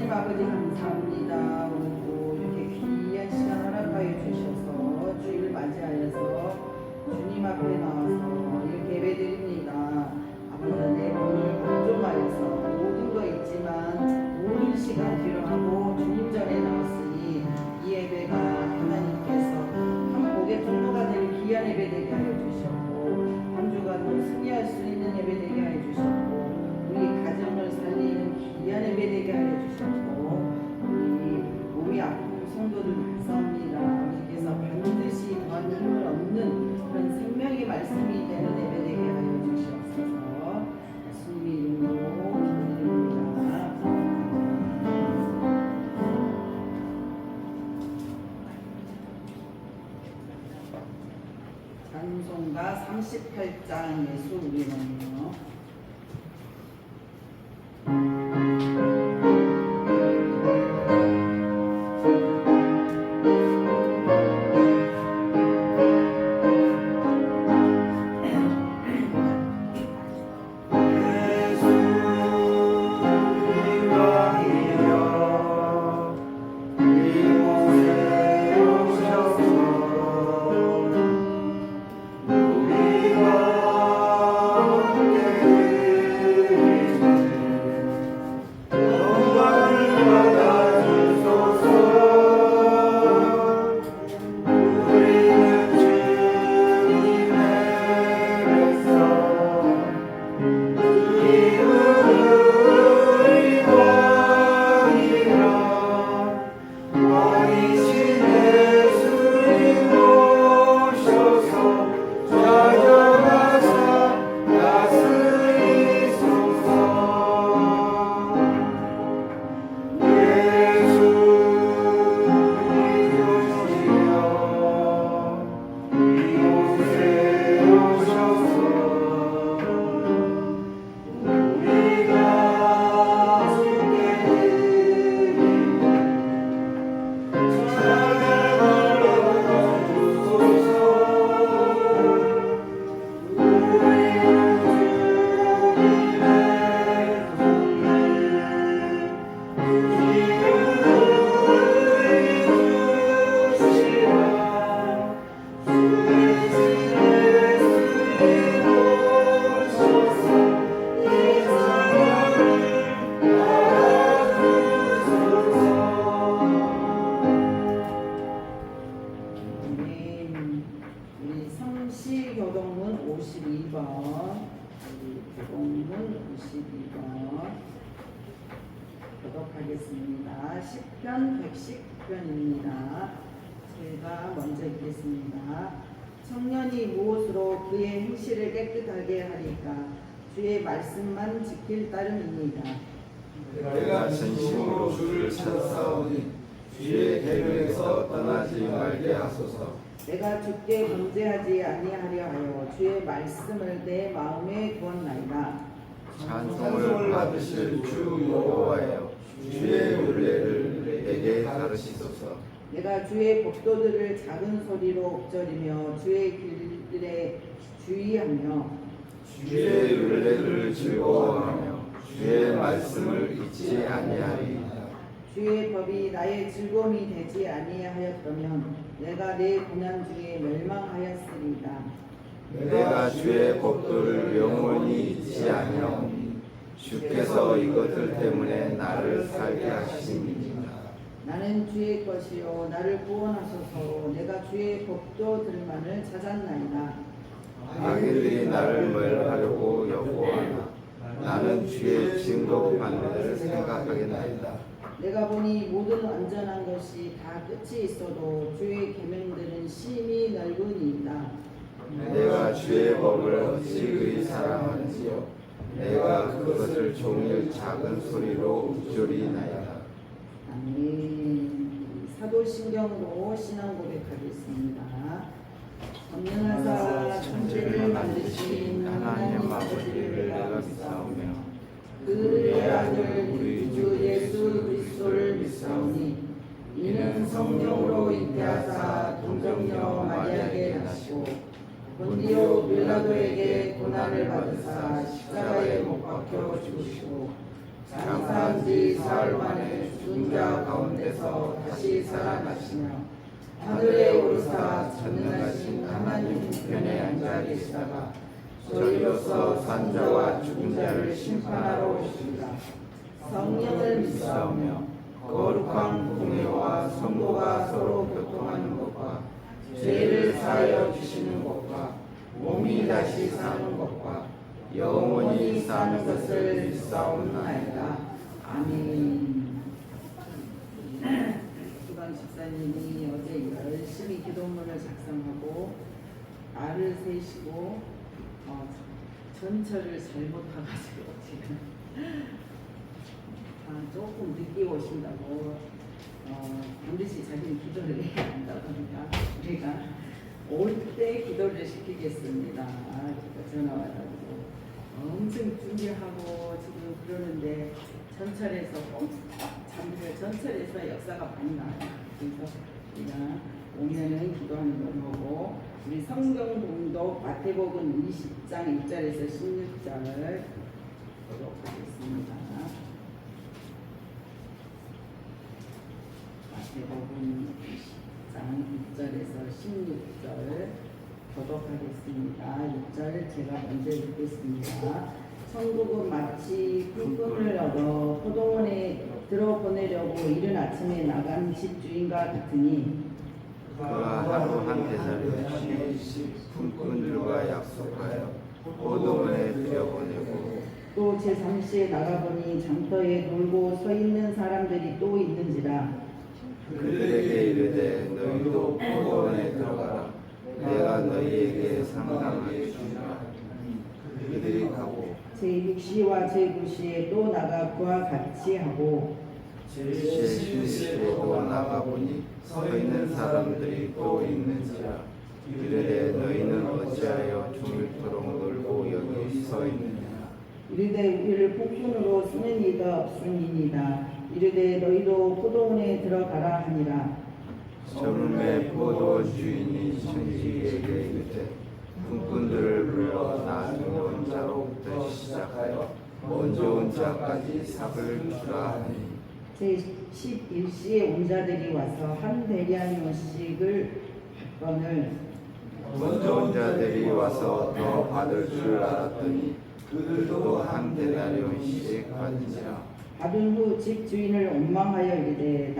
하나님 아버지 감사합니다. 오늘도 이렇게 귀한 시간 허락하여 주셔서 주일을 맞이하여서 주님 앞에 나와서 이렇게 예배드립니다. 아버지 내 몸을 건조하여서 모든 거 있지만 모든 시간 필요하고 주님 전에 나왔으니 이 예배가 하나님께서 한 복의 통로가 될 귀한 예배 되게 하여 주셨고 한 주간도 승리할 수 있는 예배 되게 하여 주셨고 우리 가정을 살리는 귀한 예배 되게 하여 주셨고 우리 몸이 아픈 성도들 감사합니다. 아버지께서 반드시 더한 힘을 얻는 그런 생명의 말씀이 되는 예배 되게 하여 주시옵소서. 예수님의 이름으로 기도드립니다. 찬송가 38장 예수 우리는요. 하겠습니다. 10편 119편입니다. 제가 먼저 읽겠습니다. 청년이 무엇으로 그의 행실을 깨끗하게 하리까? 주의 말씀만 지킬 따름입니다. 내가 진심으로 주를 찾사오니 주의 계명에서 떠나지 말게 하소서. 내가 주께 범죄하지 아니하려 하여 주의 말씀을 내 마음에 두었나이다. 찬송을 받으실 주 여호와여, 주의 율례를 내게 가르치소서. 내가 주의 법도들을 작은 소리로 읊조리며 주의 길들에 주의하며 주의 율례를 즐거워하며 주의 말씀을 잊지 아니하리이다. 주의 법이 나의 즐거움이 되지 아니하였다면 내가 내 고난 중에 멸망하였으리이다. 내가 주의 법도를 영원히 잊지 아니하오니 주께서 이것들 때문에 나를 살게 하심이니라. 나는 주의 것이요 나를 구원하소서. 내가 주의 법도들만을 찾았나이다. 악인들이 나를 멸하려고 여호하나 나는 주의 징독받는 생각하겠나이다. 내가 보니 모든 완전한 것이 다 끝이 있어도 주의 계명들은 심히 넓으니이다. 내가 주의 법을 어찌 그리 사랑하는지요. 내가 그것을 종일 작은 소리로 읊조리나이다. 아멘. 사도신경으로 신앙 고백하겠습니다. 전능하사 천지를 만드신 하나님 아버지를 내가 믿사오며 그의 아들 우리 주 예수 그리스도를 믿사오니 이는 성령으로 잉태하사 동정녀 마리아에게 나시고 본디오 빌라도에게 고난을 받으사 십자가에 못 박혀 죽으시고 장사한 지 사흘 만에 죽은 자 가운데서 다시 살아나시며 하늘에 오르사 전능하신 하나님 편에 앉아 계시다가 저희로서 산자와 죽은 자를 심판하러 오십니다. 성령을 믿사오며 거룩한 공예와 성도가 서로 교통하는 것과 죄를 사하여 주시는 것과 몸이 다시 사는 것과 영원히 사는 것을 믿사옵나이다. 아멘. 수강 집사님이 어제 열심히 기도문을 작성하고 날을 세시고 전철을 잘못타가지고 지금 조금 늦게 오신다고 반드시 자기는 기도를 해야 한다고 합니다. 우리가 올 때 기도를 시키겠습니다. 전화 와가지고 엄청 준비하고 지금 그러는데 전철에서 꼼짝 잠들 전철에서 역사가 많이 나와요. 그래서 우리가 오면은 기도하는 거고 우리 성경 공독 마태복음 20장 1절에서 16절을 보도록 하겠습니다. 마태복음 20장 1절에서 16절 도독하겠습니다. 6절 제가 먼저 읽겠습니다. 천국은 마치 풀꾼을 얻어 포도원에 들어보내려고 이른 아침에 나간 집주인과 같으니 그가 하루 한 대사를 품꾼들과 약속하여 포도원에 들여보내고 또 제3시에 나가보니 장터에 놀고 서 있는 사람들이 또 있는지라 그들에게 이르되 너희도 포도원에 들어가라. 내가 너희에게 상담하게 주리라. 그들이 가고 제6시와 제9시에 또 나가 그와 같이 하고 제11시에도 나가보니 서 있는 사람들이 또 있는지라. 이르되 너희는 어찌하여 종일토록 놀고 여기 서 있느냐. 이르되 우리를 폭군으로 쓰는 이가 없음이니이다. 이르되 너희도 포도원에 들어가라 하니라. 저물매 포도원 주인이 청지기에게 이르되 품꾼들을 불러 나중에 온 자로부터 시작하여 먼저 온 자까지 삽을 주라 하니 제11시에 온 자들이 와서 한 대량씩을 받건을 먼저 온 자들이 와서 더 받을 줄 알았더니 그들도 한 데나리온씩 받으니라. 받은 후 집주인을 원망하여 이르되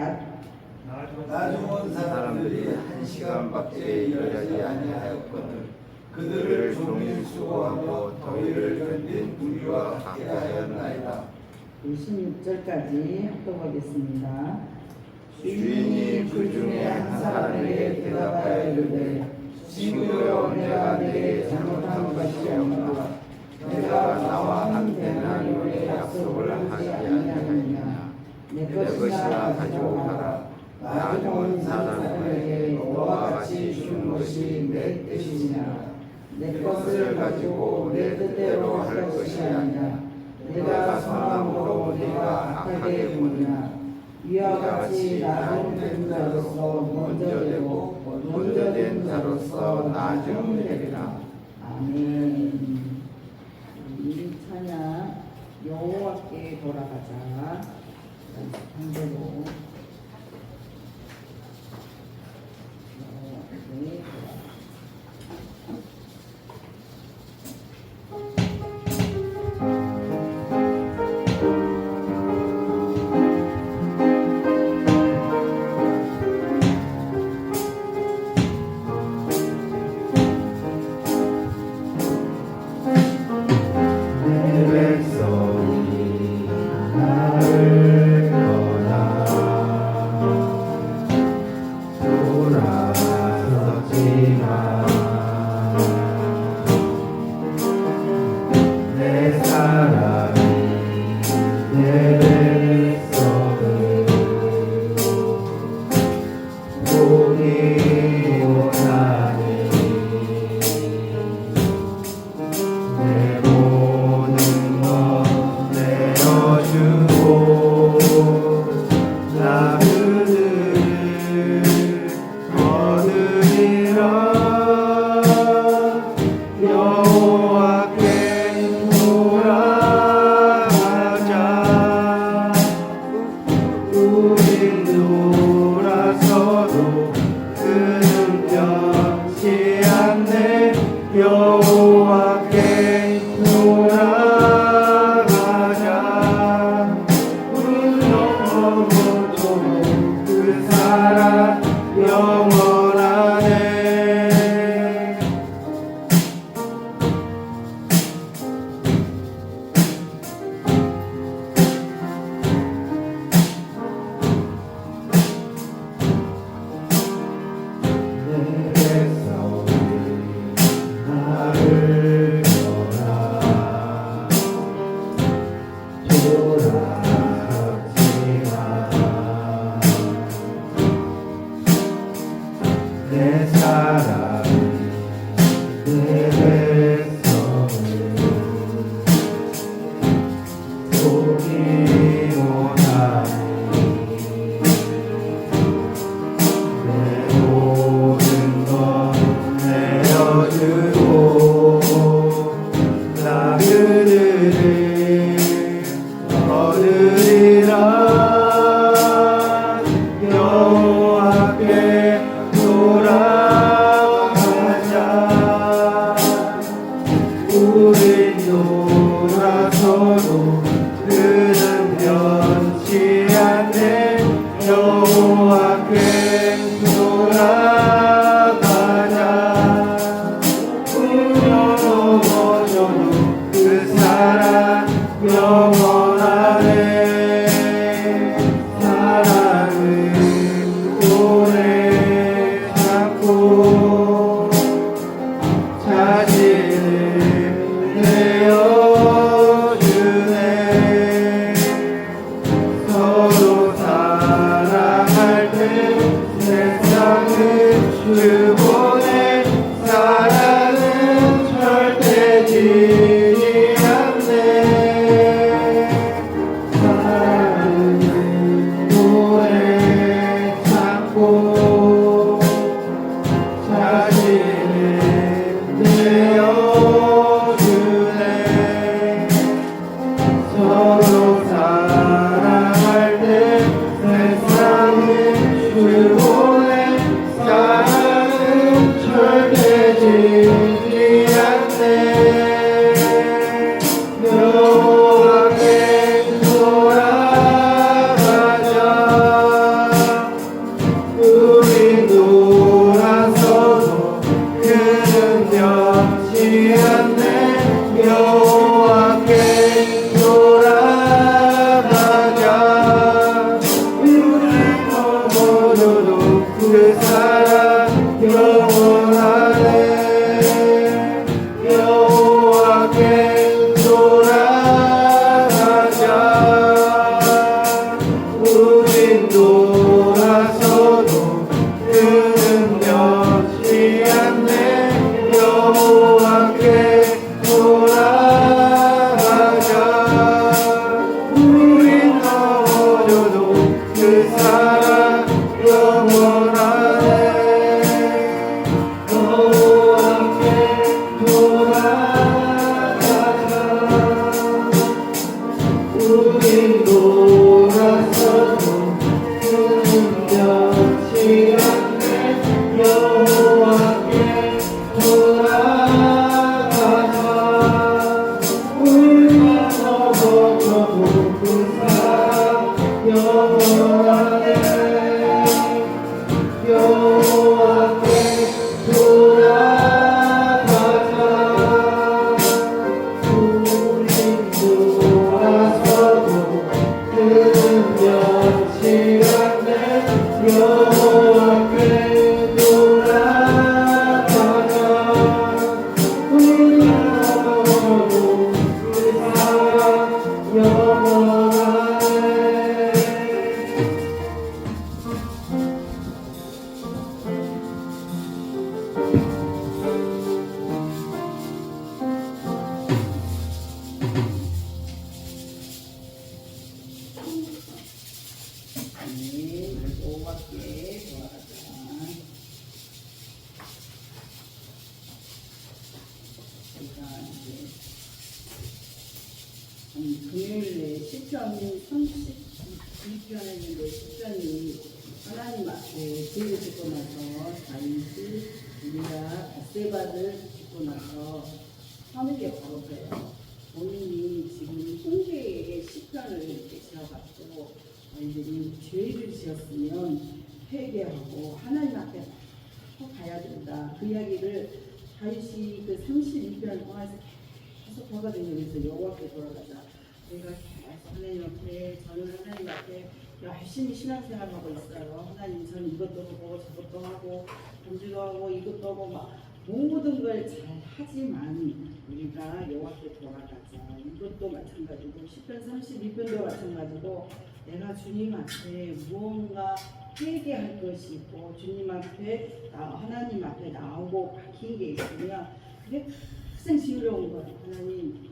나중 온 사람들이 1시간밖에 일하지 아니하였거늘 그들을 종일 수고하고 더위를 견딘 우리와 같하였나이다. 16절까지 합독하겠습니다. 주인이 그 중에 한 사람에게 대답하여 이르되 친구여 내가 내게 잘못한 것이 없나. 내가 나와 한 데나리온의 약속을 하지 아니하느냐. 내 것이나 가지고 가라. 나중 온 사람에게 너와 같이 주는 것이 내 뜻이냐. 내 것을 가지고 내 뜻대로 할 것이 아니냐. 내가 선함으로 네가 악하게 보느냐. 이와 같이 나중 된 자로서 먼저 되고 먼저 된 자로서 나중 되리라. 아멘. 이 찬양 여호와께 돌아가자. 반대로 여호와께 돌아가자. 내 백성이 나를 서로 사랑할 때 세상은 주보내 사랑은 절대 지지 않네. 사랑은 오래 참고 자신을 내어주네. 서로 사랑할 때 세상은 주보내 사랑은 절대 지지 않네. 여호와께 돌아가자. 우리 돌아서도 그는 변치 않네. 여호와께 돌아가자. 우리 넘어져도 그 사랑 영원하네. 여호와께 돌아가자. 우린 돌아서도 그는 변치 않네. 여호와께 돌아가자. 우린 넘어져도 그 사랑 영원하네. 여호와께 돌아가자. 우린 돌아서도 그는 변치 않네. 여호와께 돌아가자. 우린 넘어져도 그 사랑 영원하네. 여호와께 돌아가자. 우린 돌아서도 그는 변치 않네. 여호와께 돌아가자. 우린 넘어져도 그 사랑 영원하네. 여호와께 돌아가자. 금요일에 시편 32편 했는데 시편이 하나님 앞에 죄를 짓고 나서 다윗이 우리가 밧세바를 짓고 나서 하는 게 바로 그래요. 본인이 지금 형제에게 시편을 이렇게 지어갖고 이제 죄를 지었으면 회개하고 하나님 앞에 가야 된다. 그 이야기를 다윗이 그 32편 동안에서 계속 하거든요. 그래서 여호와께 돌아가자. 우리가 계속 하나님 앞에, 저는 하나님 앞에 열심히 신앙생활하고 있어요. 하나님, 저는 이것도 하고 저것도 하고 공주도 하고 이것도 하고 막 모든 걸 잘 하지만 우리가 여호와께 돌아가자. 이것도 마찬가지고 시편 32편도 마찬가지고 내가 주님 앞에 무언가 회개할 것이 있고 주님 앞에 하나님 앞에 나오고 박힌 게 있으면 그게 가장 지으러운 거예요. 하나님,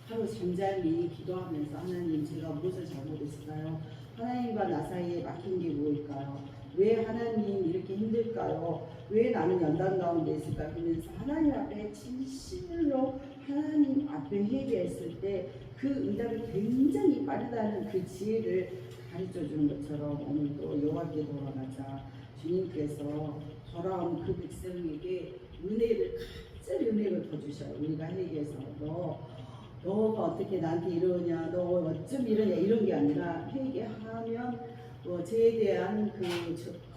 하루 잠잠히 기도하면서 하나님, 제가 무엇을 잘못했을까요? 하나님과 나 사이에 막힌 게 무엇일까요? 왜 하나님 이렇게 힘들까요? 왜 나는 연단 가운데 있을까요? 그러면서 하나님 앞에 진실로 하나님 앞에 회개했을 때 그 응답이 굉장히 빠르다는 그 지혜를 가르쳐 주는 것처럼 오늘도 여호와께 돌아가자. 주님께서 돌아온 그 백성에게 은혜를, 갑자기 은혜를 더 주셔요. 우리가 회개해서 너가 어떻게 나한테 이러냐, 너 어쩜 이러냐, 이런 게 아니라 회개하면 죄에 대한 그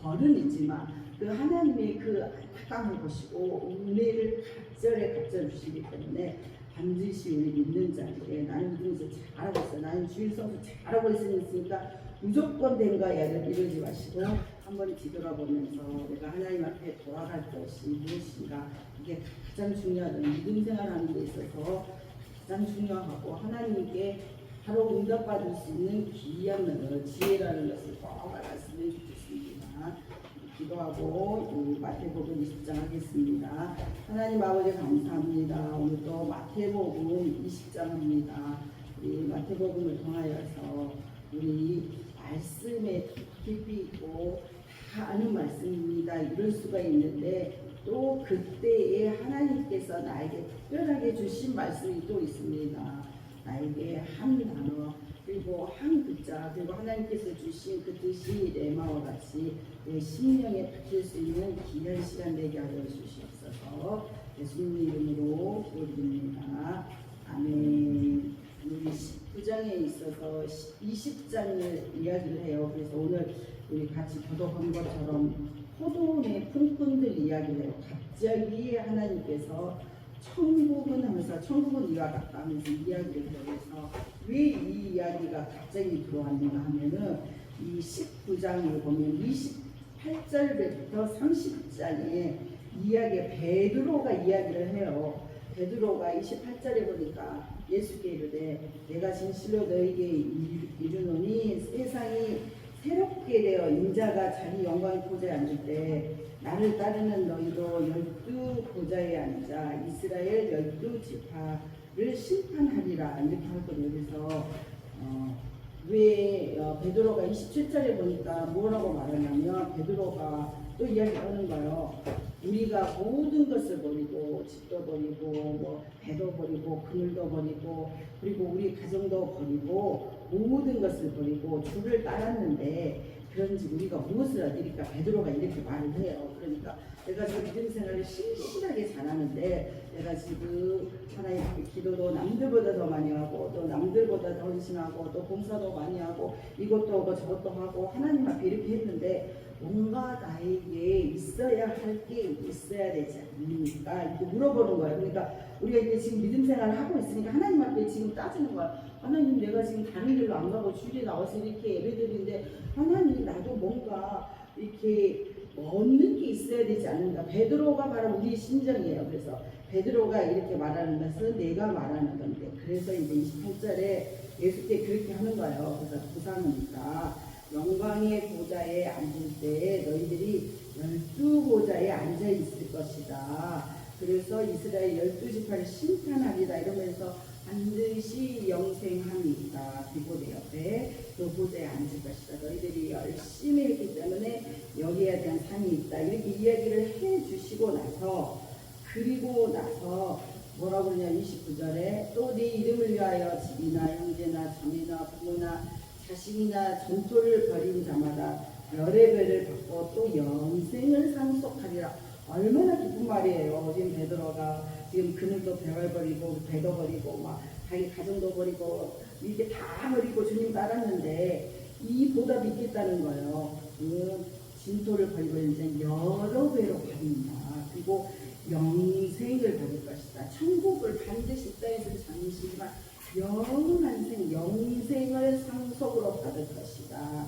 벌은 있지만 그 하나님의 그 안타까운 것이고 은혜를 갑절에 주시기 때문에 반드시 우리 믿는 자에게 나는 그래서 잘하고 있어, 나는 주일 성수 잘하고 있으니까 무조건 된 거야 이러지 마시고 한번 뒤돌아보면서 내가 하나님 앞에 돌아갈 것이 무엇인가, 이게 가장 중요하다. 믿음 생활하는 데 있어서 가장 중요하고 하나님께 바로 응답받을 수 있는 귀한 지혜라는 것을 꼭 알았으면 좋겠습니다. 기도하고 마태복음 20장 하겠습니다. 하나님 아버지 감사합니다. 오늘 또 마태복음 20장 합니다. 우리 마태복음을 통하여서 우리 말씀에 깊이 있고 다 아는 말씀입니다. 이럴 수가 있는데 또 그때에 하나님께서 나에게 특별하게 주신 말씀이 또 있습니다. 나에게 한 단어 그리고 한 글자 그리고 하나님께서 주신 그 뜻이 레마와 같이 내 심령에 박힐 수 있는 귀한 시간 되게 하여 주시옵소서. 예수님 이름으로 기도드립니다. 아멘. 우리 19장에 있어서 20장을 이야기를 해요. 그래서 오늘 우리 같이 교독한 것처럼 포도원의 품꾼들 이야기를 해요. 갑자기 하나님께서 천국은 하면서 천국은 이와 같다 하면서 이야기를 해서 왜 이 이야기가 갑자기 들어왔는가 하면은 이 19장을 보면 28절부터 30장에 베드로가 이야기를 해요. 베드로가 28절에 보니까 예수께 이르되 내가 진실로 너에게 이르노니 세상이 새롭게 되어 인자가 자기 영광의 보좌에 앉을 때 나를 따르는 너희도 12 보좌에 앉아 이스라엘 12지파를 심판하리라 이렇게 하거든요. 그래서 왜 베드로가 27절에 보니까 뭐라고 말하냐면 베드로가 또 이야기하는 거예요. 우리가 모든 것을 버리고 집도 버리고 뭐 배도 버리고 그늘도 버리고 그리고 우리 가정도 버리고 모든 것을 버리고 주를 따랐는데 그런지 우리가 무엇을 얻으니까 베드로가 이렇게 말을 해요. 그러니까 내가 지금 믿음 생활을 신실하게 잘하는데 내가 지금 하나님 앞에 기도도 남들보다 더 많이 하고 또 남들보다 더 헌신하고 또 봉사도 많이 하고 이것도 하고 저것도 하고 하나님 앞에 이렇게 했는데 뭔가 나에게 있어야 할 게 있어야 되지 않습니까? 이렇게 물어보는 거예요. 그러니까 우리가 이제 지금 믿음 생활을 하고 있으니까 하나님 앞에 지금 따지는 거야. 하나님 내가 지금 다른 길로 안 가고 주일에 나와서 이렇게 예배드리는데 하나님 나도 뭔가 이렇게 얻는 게 있어야 되지 않는가. 베드로가 바로 우리 심정이에요. 그래서 베드로가 이렇게 말하는 것은 내가 말하는 건데 그래서 이제 28절에 예수께 그렇게 하는 거예요. 그래서 부상이니까 영광의 보좌에 앉을 때 너희들이 12보좌에 앉아 있을 것이다. 그래서 이스라엘 12지파를 심판하리라 이러면서 반드시 영생합니다. 그리고 내 옆에 그 보좌에 앉을 것이다. 너희들이 열심히 했기 때문에 여기에 대한 상이 있다. 이렇게 이야기를 해 주시고 나서 그리고 나서 뭐라고 그러냐 29절에 또 네 이름을 위하여 집이나 형제나 자매나 부모나 자식이나 전토를 벌인 자마다 별의별을 받고 또 영생을 상속하리라. 얼마나 기쁜 말이에요. 지금 베드로가 지금 그늘도 버리고 배도 버리고 막 자기 가정도 버리고 이렇게 다 버리고 주님 따랐는데 이 보답이 있겠다는 거예요. 진토를 버리고 이제 여러 배로 받는다. 그리고 영생을 받을 것이다. 천국을 반드시 이 땅에서 잠시지만 영원한 생, 영생을 상속으로 받을 것이다.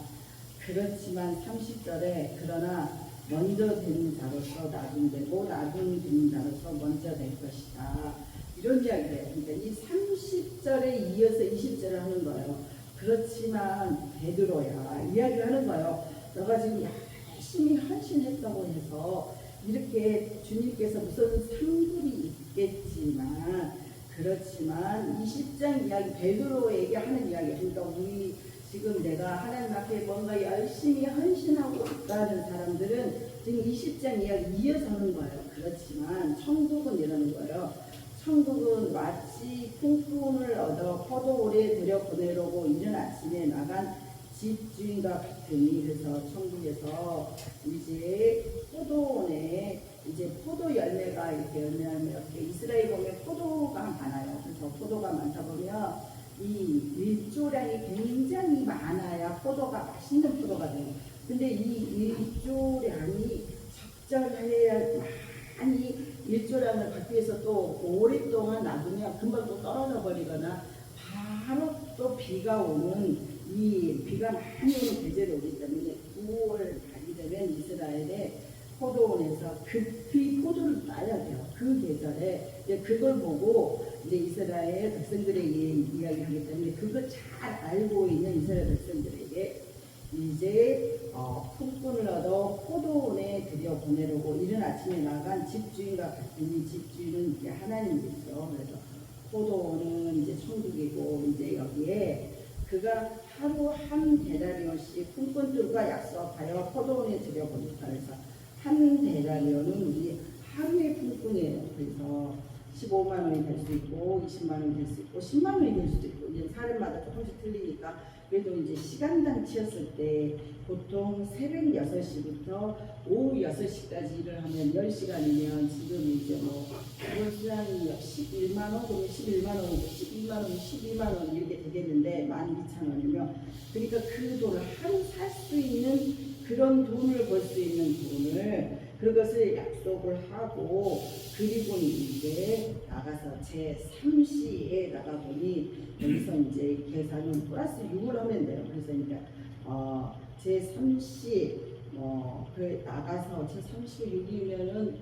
그렇지만 30절에 그러나 먼저 되는 자로서 나중되고 나중되는 자로서 먼저 될 것이다. 이런 이야기를 해요. 그러니까 이 30절에 이어서 20절을 하는 거예요. 그렇지만 베드로야 이야기를 하는 거예요. 너가 지금 열심히 헌신했다고 해서 이렇게 주님께서 무슨 상급이 있겠지만 그렇지만 20장 이야기 베드로에게 하는 이야기 그러니까 우리 지금 내가 하나님 앞에 뭔가 열심히 헌신하고 있다는 사람들은 지금 20장 이야기 이어서 하는 거예요. 그렇지만 천국은 이러는 거예요. 천국은 마치 품꾼을 얻어 포도원에 들여보내려고 이른 아침에 나간 집주인과 같으니 그래서 천국에서 이제 포도원에 이제 포도 열매가 이렇게 열매하면 이렇게 이스라엘 보면 포도가 많아요. 그래서 포도가 많다 보면 이 일조량이 굉장히 많아야 포도가 맛있는 포도가 돼요. 근데 이 일조량이 적절해야 많이 일조량을 받기 위해서 또 오랫동안 놔두면 금방 또 떨어져 버리거나 바로 또 비가 오는 이 비가 많이 오는 계절이 오기 때문에 9월 달이 되면 이스라엘의 포도원에서 급히 포도를 따야 돼요. 그 계절에 이제 그걸 보고 이제 이스라엘 백성들에게 이야기하기 때문에 그거 잘 알고 있는 이스라엘 백성들에게 이제 품꾼을 얻어 포도원에 들여보내려고 이른 아침에 나간 집주인과 같으니 집주인은 이제 하나님이죠. 그래서 포도원은 이제 천국이고 이제 여기에 그가 하루 한 데나리온씩 품꾼들과 약속하여 포도원에 들여보냈다. 그래서 한 데나리온은 우리 하루의 품꾼이에요. 그래서 15만 원이 될 수 있고 20만 원이 될 수 있고 10만 원이 될 수도 있고 이제 사람마다 조금씩 틀리니까 그래도 이제 시간당 치었을 때 보통 새벽 6시부터 오후 6시까지 일을 하면 10시간이면 지금 이제 뭐 월수당 11만 원, 그러면 11만 원이고 12만 원, 12만 원 이렇게 되겠는데 12,000원이면 그러니까 그 돈을 하루 살 수 있는 그런 돈을 벌 수 있는 돈을 그것을 약속을 하고 그리고 이제 나가서 제3시에 나가보니 여기서 이제 계산은 플러스 6을 하면 돼요. 그래서 그러니까 제3시 그 나가서 제3시 6이면은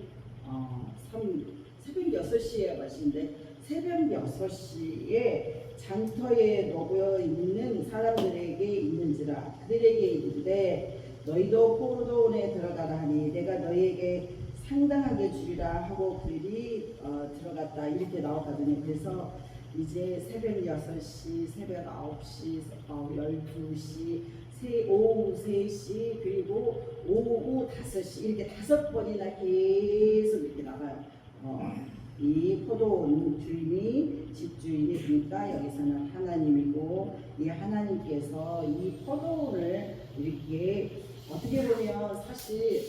새벽 6시에 가신데 새벽 6시에 장터에 놓여 있는 사람들에게 있는지라 그들에게 이르되 너희도 포도원에 들어가라 하니 내가 너희에게 상당하게 주리라 하고 그들이 들어갔다 이렇게 나왔거든요. 그래서 이제 새벽 6시, 새벽 9시, 12시, 오후 3시 그리고 오후 5시 이렇게 5번이나 계속 이렇게 나가요. 이 포도원 주인이 집주인이 그러니까 여기서는 하나님이고 이 하나님께서 이 포도원을 이렇게 어떻게 보면 사실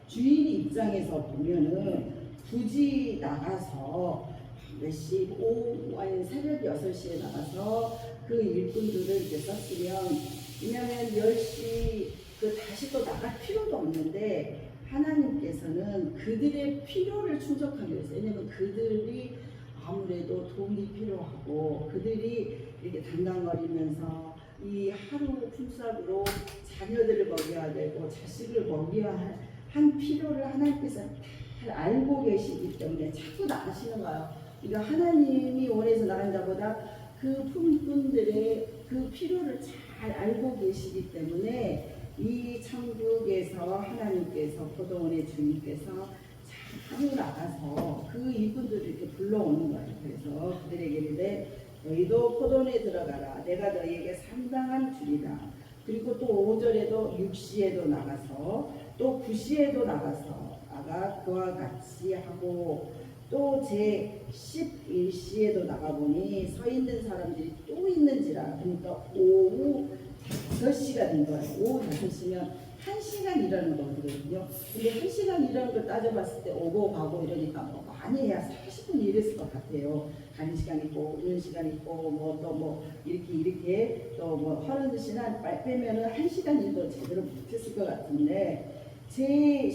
주인 입장에서 보면은 굳이 나가서 몇시 오후 아니 새벽 6시에 나가서 그 일꾼들을 이렇게 썼으면 왜냐하면 10시 다시 또 나갈 필요도 없는데 하나님께서는 그들의 필요를 충족하기 위해서 왜냐하면 그들이 아무래도 돈이 필요하고 그들이 이렇게 당당거리면서 이 하루 품삯으로 자녀들을 먹여야 되고 자식을 먹여야 한 필요를 하나님께서 잘 알고 계시기 때문에 자꾸 나가시는 거예요. 그러니까 하나님이 원해서 나간 자보다 그 품꾼들의 그 필요를 잘 알고 계시기 때문에 이 천국에서 하나님께서 포도원의 주님께서 자주 나가서 그 일꾼들을 이렇게 불러오는 거예요. 그래서 그들에게 이르되 너희도 포도원에 들어가라. 내가 너희에게 상당한 주리라. 그리고 또 5절에도 6시에도 나가서 또 9시에도 나가서 아가 그와 같이 하고 또 제 11시에도 나가보니 서 있는 사람들이 또 있는지라. 그러니까 오후 5시가 된 거예요. 오후 5시면 1시간 일하는 거거든요. 근데 1시간 일하는 걸 따져봤을 때 오고 가고 이러니까 뭐 많이 해야 40분 일했을 것 같아요. 가는 시간 있고 오는 시간 있고 뭐 또 뭐 이렇게 또 뭐 하는 듯이나 빼면은 1시간 일도 제대로 못했을 것 같은데 제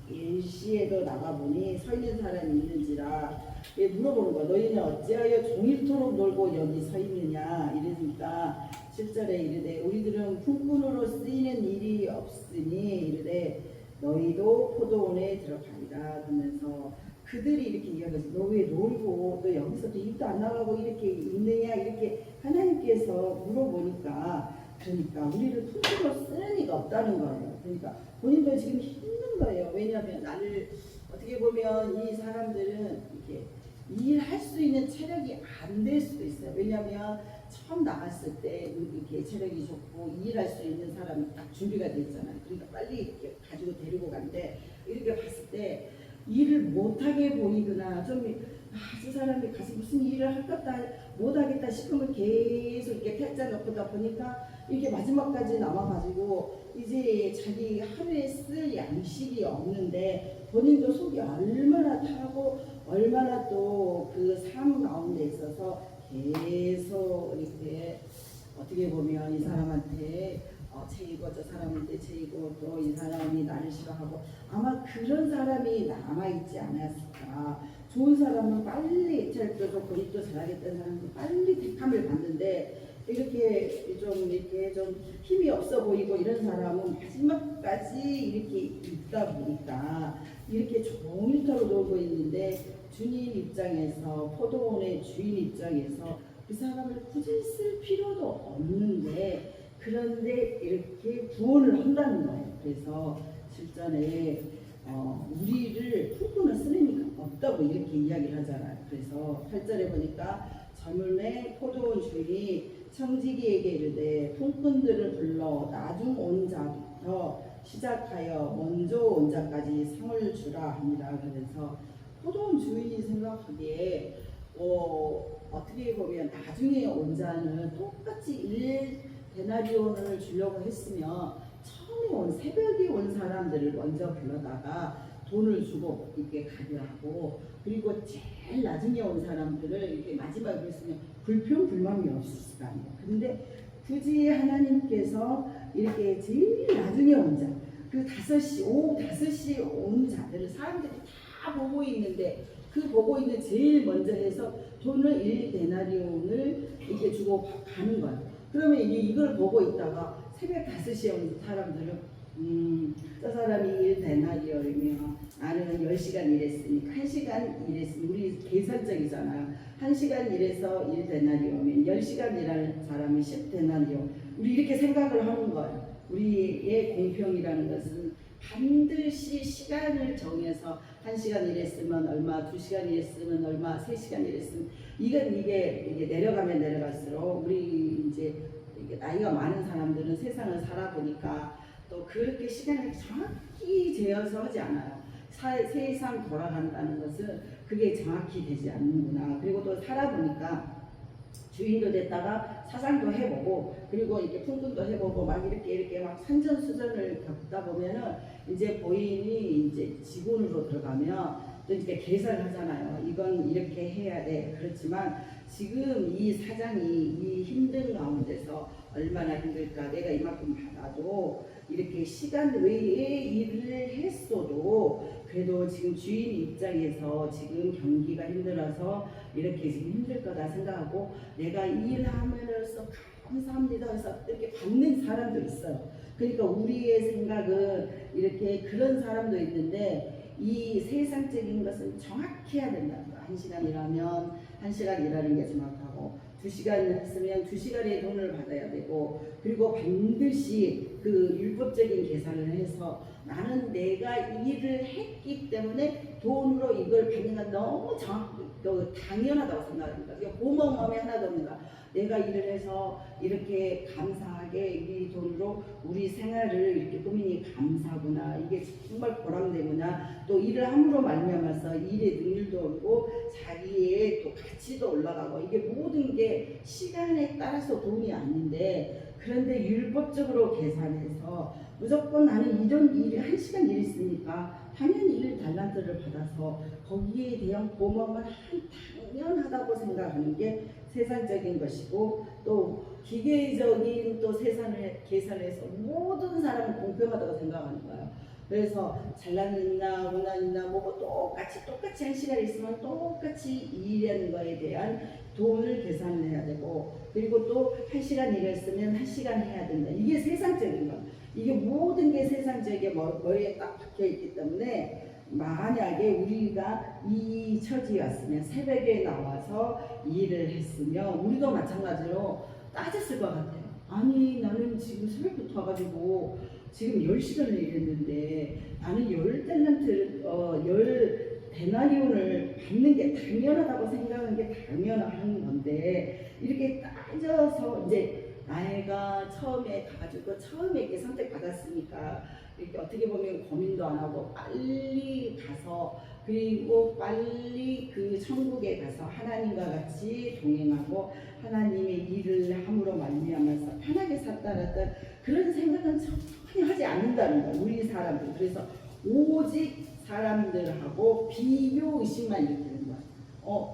11시에도 나가보니 서 있는 사람이 있는지라 물어보는 거야. 너희는 어찌하여 종일토록 놀고 여기 서 있느냐 이러니까 7절에 이르되 우리들은 품꾼으로 쓰이는 일이 없으니 이르되 너희도 포도원에 들어가리라 하면서 그들이 이렇게 이야기하지. 너 왜 놀고 너 여기서도 입도 안 나가고 이렇게 있느냐 이렇게 하나님께서 물어보니까 그러니까 우리를 품꾼으로 쓰는 이가 없다는 거예요. 그러니까 본인도 지금 힘든 거예요. 왜냐하면 나를 어떻게 보면 이 사람들은 이렇게 일할 수 있는 체력이 안 될 수도 있어요. 왜냐하면 처음 나갔을 때 이렇게 체력이 좋고 일할 수 있는 사람이 딱 준비가 돼 있잖아요. 그러니까 빨리 이렇게 가지고 데리고 가는데 이렇게 봤을 때 일을 못하게 보이거나 좀 저 사람이 가서 무슨 일을 할 것도 못하겠다 싶으면 계속 이렇게 퇴짜 놓고다 보니까 이게 마지막까지 남아가지고 이제 자기 하루에 쓸 양식이 없는데 본인도 속이 얼마나 타고 얼마나 또 그 삶 가운데 있어서 계속 이렇게 어떻게 보면 이 사람한테 죄이고 저 사람한테 죄이고 또 이 사람이 나를 싫어하고 아마 그런 사람이 남아있지 않았을까. 좋은 사람은 빨리 또 본인도 잘하겠다는 사람은 빨리 택함을 받는데 이렇게 좀 힘이 없어 보이고 이런 사람은 마지막까지 이렇게 있다 보니까 이렇게 종일토록 놀고 있는데 주님 입장에서 포도원의 주인 입장에서 그 사람을 굳이 쓸 필요도 없는데 그런데 이렇게 구원을 한다는 거예요. 그래서 실전에 우리를 품꾼을 쓰는 이가 없다고 이렇게 이야기를 하잖아요. 그래서 8절에 보니까 저물매 포도원 주인이 청지기에게 이르되 품꾼들을 불러 나중 온 자부터 시작하여 먼저 온 자까지 상을 주라 합니다. 그래서 포도원 주인이 생각하기에 어떻게 보면 나중에 온 자는 똑같이 1데나리온을 주려고 했으면 처음에 온 새벽에 온 사람들을 먼저 불러다가 돈을 주고 이렇게 가게 하고 그리고 제일 나중에 온 사람들을 이렇게 마지막에 했으면 불평불만이 없었을 거 아니에요. 근데 굳이 하나님께서 이렇게 제일 나중에 온 자, 그 오후 5시 온 자들을 사람들이 다 보고 있는데 그 보고 있는 제일 먼저 해서 돈을 1데나리온을 이렇게 주고 가는 거예요. 그러면 이걸 보고 있다가 새벽 5시에 온 사람들은 저 사람이 1데나리온이면 나는 10시간 일했으니까 1시간 일했으면 우리 계산적이잖아요. 1시간 일해서 1데나리온이면 10시간 일하는 사람이 10데나리온 우리 이렇게 생각을 하는 거예요. 우리의 공평이라는 것은 반드시 시간을 정해서 1시간 일했으면 얼마, 2시간 일했으면 얼마, 3시간 일했으면 이게 내려가면 내려갈수록 우리 이제 나이가 많은 사람들은 세상을 살아보니까 또 그렇게 시간을 정확히 재어서 하지 않아요. 세상 돌아간다는 것은 그게 정확히 되지 않는구나. 그리고 또 살아보니까 주인도 됐다가 사장도 해보고 그리고 이렇게 품꾼도 해보고 막 이렇게 막 산전수전을 겪다 보면은 이제 본인이 이제 직원으로 들어가면 또 이제 계산을 하잖아요. 이건 이렇게 해야 돼. 그렇지만 지금 이 사장이 이 힘든 가운데서 얼마나 힘들까. 내가 이만큼 받아도 이렇게 시간 외에 일을 했어도 그래도 지금 주인 입장에서 지금 경기가 힘들어서 이렇게 지금 힘들 거다 생각하고 내가 일함으로써 감사합니다 해서 이렇게 받는 사람도 있어요. 그러니까 우리의 생각은 이렇게 그런 사람도 있는데 이 세상적인 것은 정확히 해야 된다는 거예요. 1시간 일하면 1시간 일하는 게 정확하고 2시간 했으면 2시간의 돈을 받아야 되고 그리고 반드시 그 율법적인 계산을 해서 나는 내가 일을 했기 때문에 돈으로 이걸 받는 건 너무 당연하다고 생각합니다. 고마운 마음이 하나도 없는가. 내가 일을 해서 이렇게 감사하게 이 돈으로 우리 생활을 이렇게 꾸미니 감사구나. 이게 정말 보람되구나. 또 일을 함으로 말미암아서 일의 능률도 오르고 자기의 또 가치도 올라가고 이게 모든 게 시간에 따라서 돈이 아닌데 그런데 율법적으로 계산해서 무조건 나는 이런 일을 1시간 일했으니까 당연히 1달란트를 받아서 거기에 대한 고마움을 당연하다고 생각하는 게 세상적인 것이고 또 기계적인 또 세상을 계산해서 모든 사람은 공평하다고 생각하는 거예요. 그래서 잘난 있나 못난 있나 뭐고 똑같이 1시간 있으면 똑같이 일하는 거에 대한 돈을 계산을 해야 되고 그리고 또 1시간 일했으면 1시간 해야 된다. 이게 세상적인 거. 이게 모든 게 세상적인 머리에 딱 박혀 있기 때문에 만약에 우리가 이 처지에 왔으면 새벽에 나와서 일을 했으면 우리도 마찬가지로 따졌을 것 같아요. 아니 나는 지금 새벽부터 와가지고 지금 10시간을 일했는데 나는 10데나리온을 받는 게 당연하다고 생각하는 게 당연한 건데 이렇게 따져서 이제 나이가 처음에 가가지고 처음에 이렇게 선택받았으니까 이렇게 어떻게 보면 고민도 안 하고 빨리 가서 그리고 빨리 그 천국에 가서 하나님과 같이 동행하고 하나님의 일을 함으로 말미암아서 편하게 살다라던 그런 생각은 전혀 하지 않는다는 거예요. 우리 사람들. 그래서 오직 사람들하고 비교 의식만 일으키는 거예요.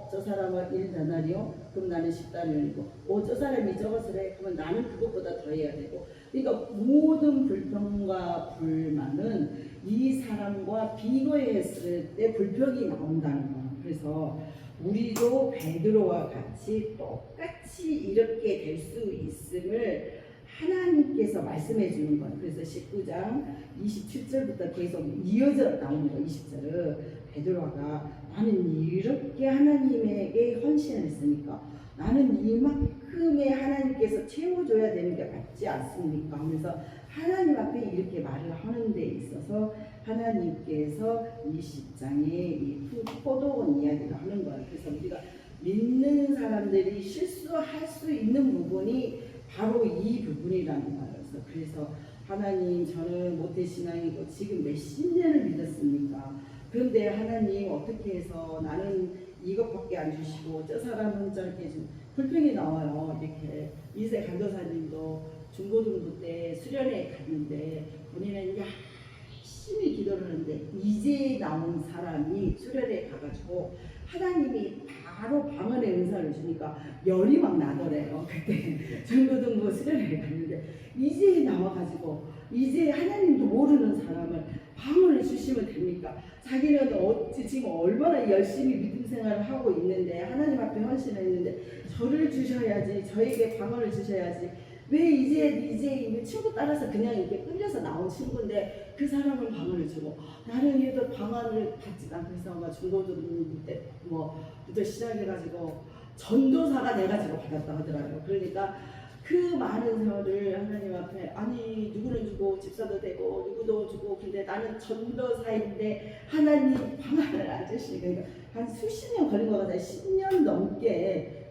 저 사람은 1데나리온? 그럼 나는 10데나리온이고 저 사람이 저것을 해? 그러면 나는 그것보다 더 해야 되고 그러니까 모든 불평과 불만은 이 사람과 비교했을 때 불평이 나온다는 거예요. 그래서 우리도 베드로와 같이 똑같이 똑같이 이렇게 될 수 있음을 하나님께서 말씀해 주는 거예요. 그래서 19장 27절부터 계속 이어져 나오는 거예요. 20절은 베드로가 나는 이렇게 하나님에게 헌신을 했으니까 나는 이만큼의 하나님께서 채워줘야 되는 게 맞지 않습니까? 하면서 하나님 앞에 이렇게 말을 하는 데 있어서 하나님께서 20장에 이 포도원 이야기를 하는 거예요. 그래서 우리가 믿는 사람들이 실수할 수 있는 부분이 바로 이 부분이라는 거예요. 그래서 하나님 저는 모태신앙이고 지금 몇십 년을 믿었습니까? 그런데 하나님 어떻게 해서 나는 이것밖에 안 주시고 저 사람은 저렇게 좀 불평이 나와요. 이렇게 이세 간도사님도 중고등부 때 수련회 갔는데 본인은 열심히 기도를 하는데 이제 나온 사람이 수련회 가가지고 하나님이 바로 방언의 은사를 주니까 열이 막 나더래요. 그때 중고등부 수련회 갔는데 이제 나와가지고 이제 하나님도 모르는 사람을 방언을 주시면 됩니까? 자기는 지금 얼마나 열심히 믿음 생활을 하고 있는데 하나님 앞에 헌신했는데 저를 주셔야지, 저에게 방언을 주셔야지. 왜 이제 친구 따라서 그냥 이렇게 끌려서 나온 친구인데 그 사람은 방언을 주고 나는 얘도 방언을 받지 않고 해서 중고등부 때부터 시작해가지고 전도사가 돼가지고 받았다 하더라고요. 그러니까 그 많은 세월을 하나님 앞에 아니 누구는 주고 집사도 되고 누구도 주고 근데 나는 전도사인데 하나님 방언을 안 주시니까 한 수십 년 걸린 거 같아요. 10년 넘게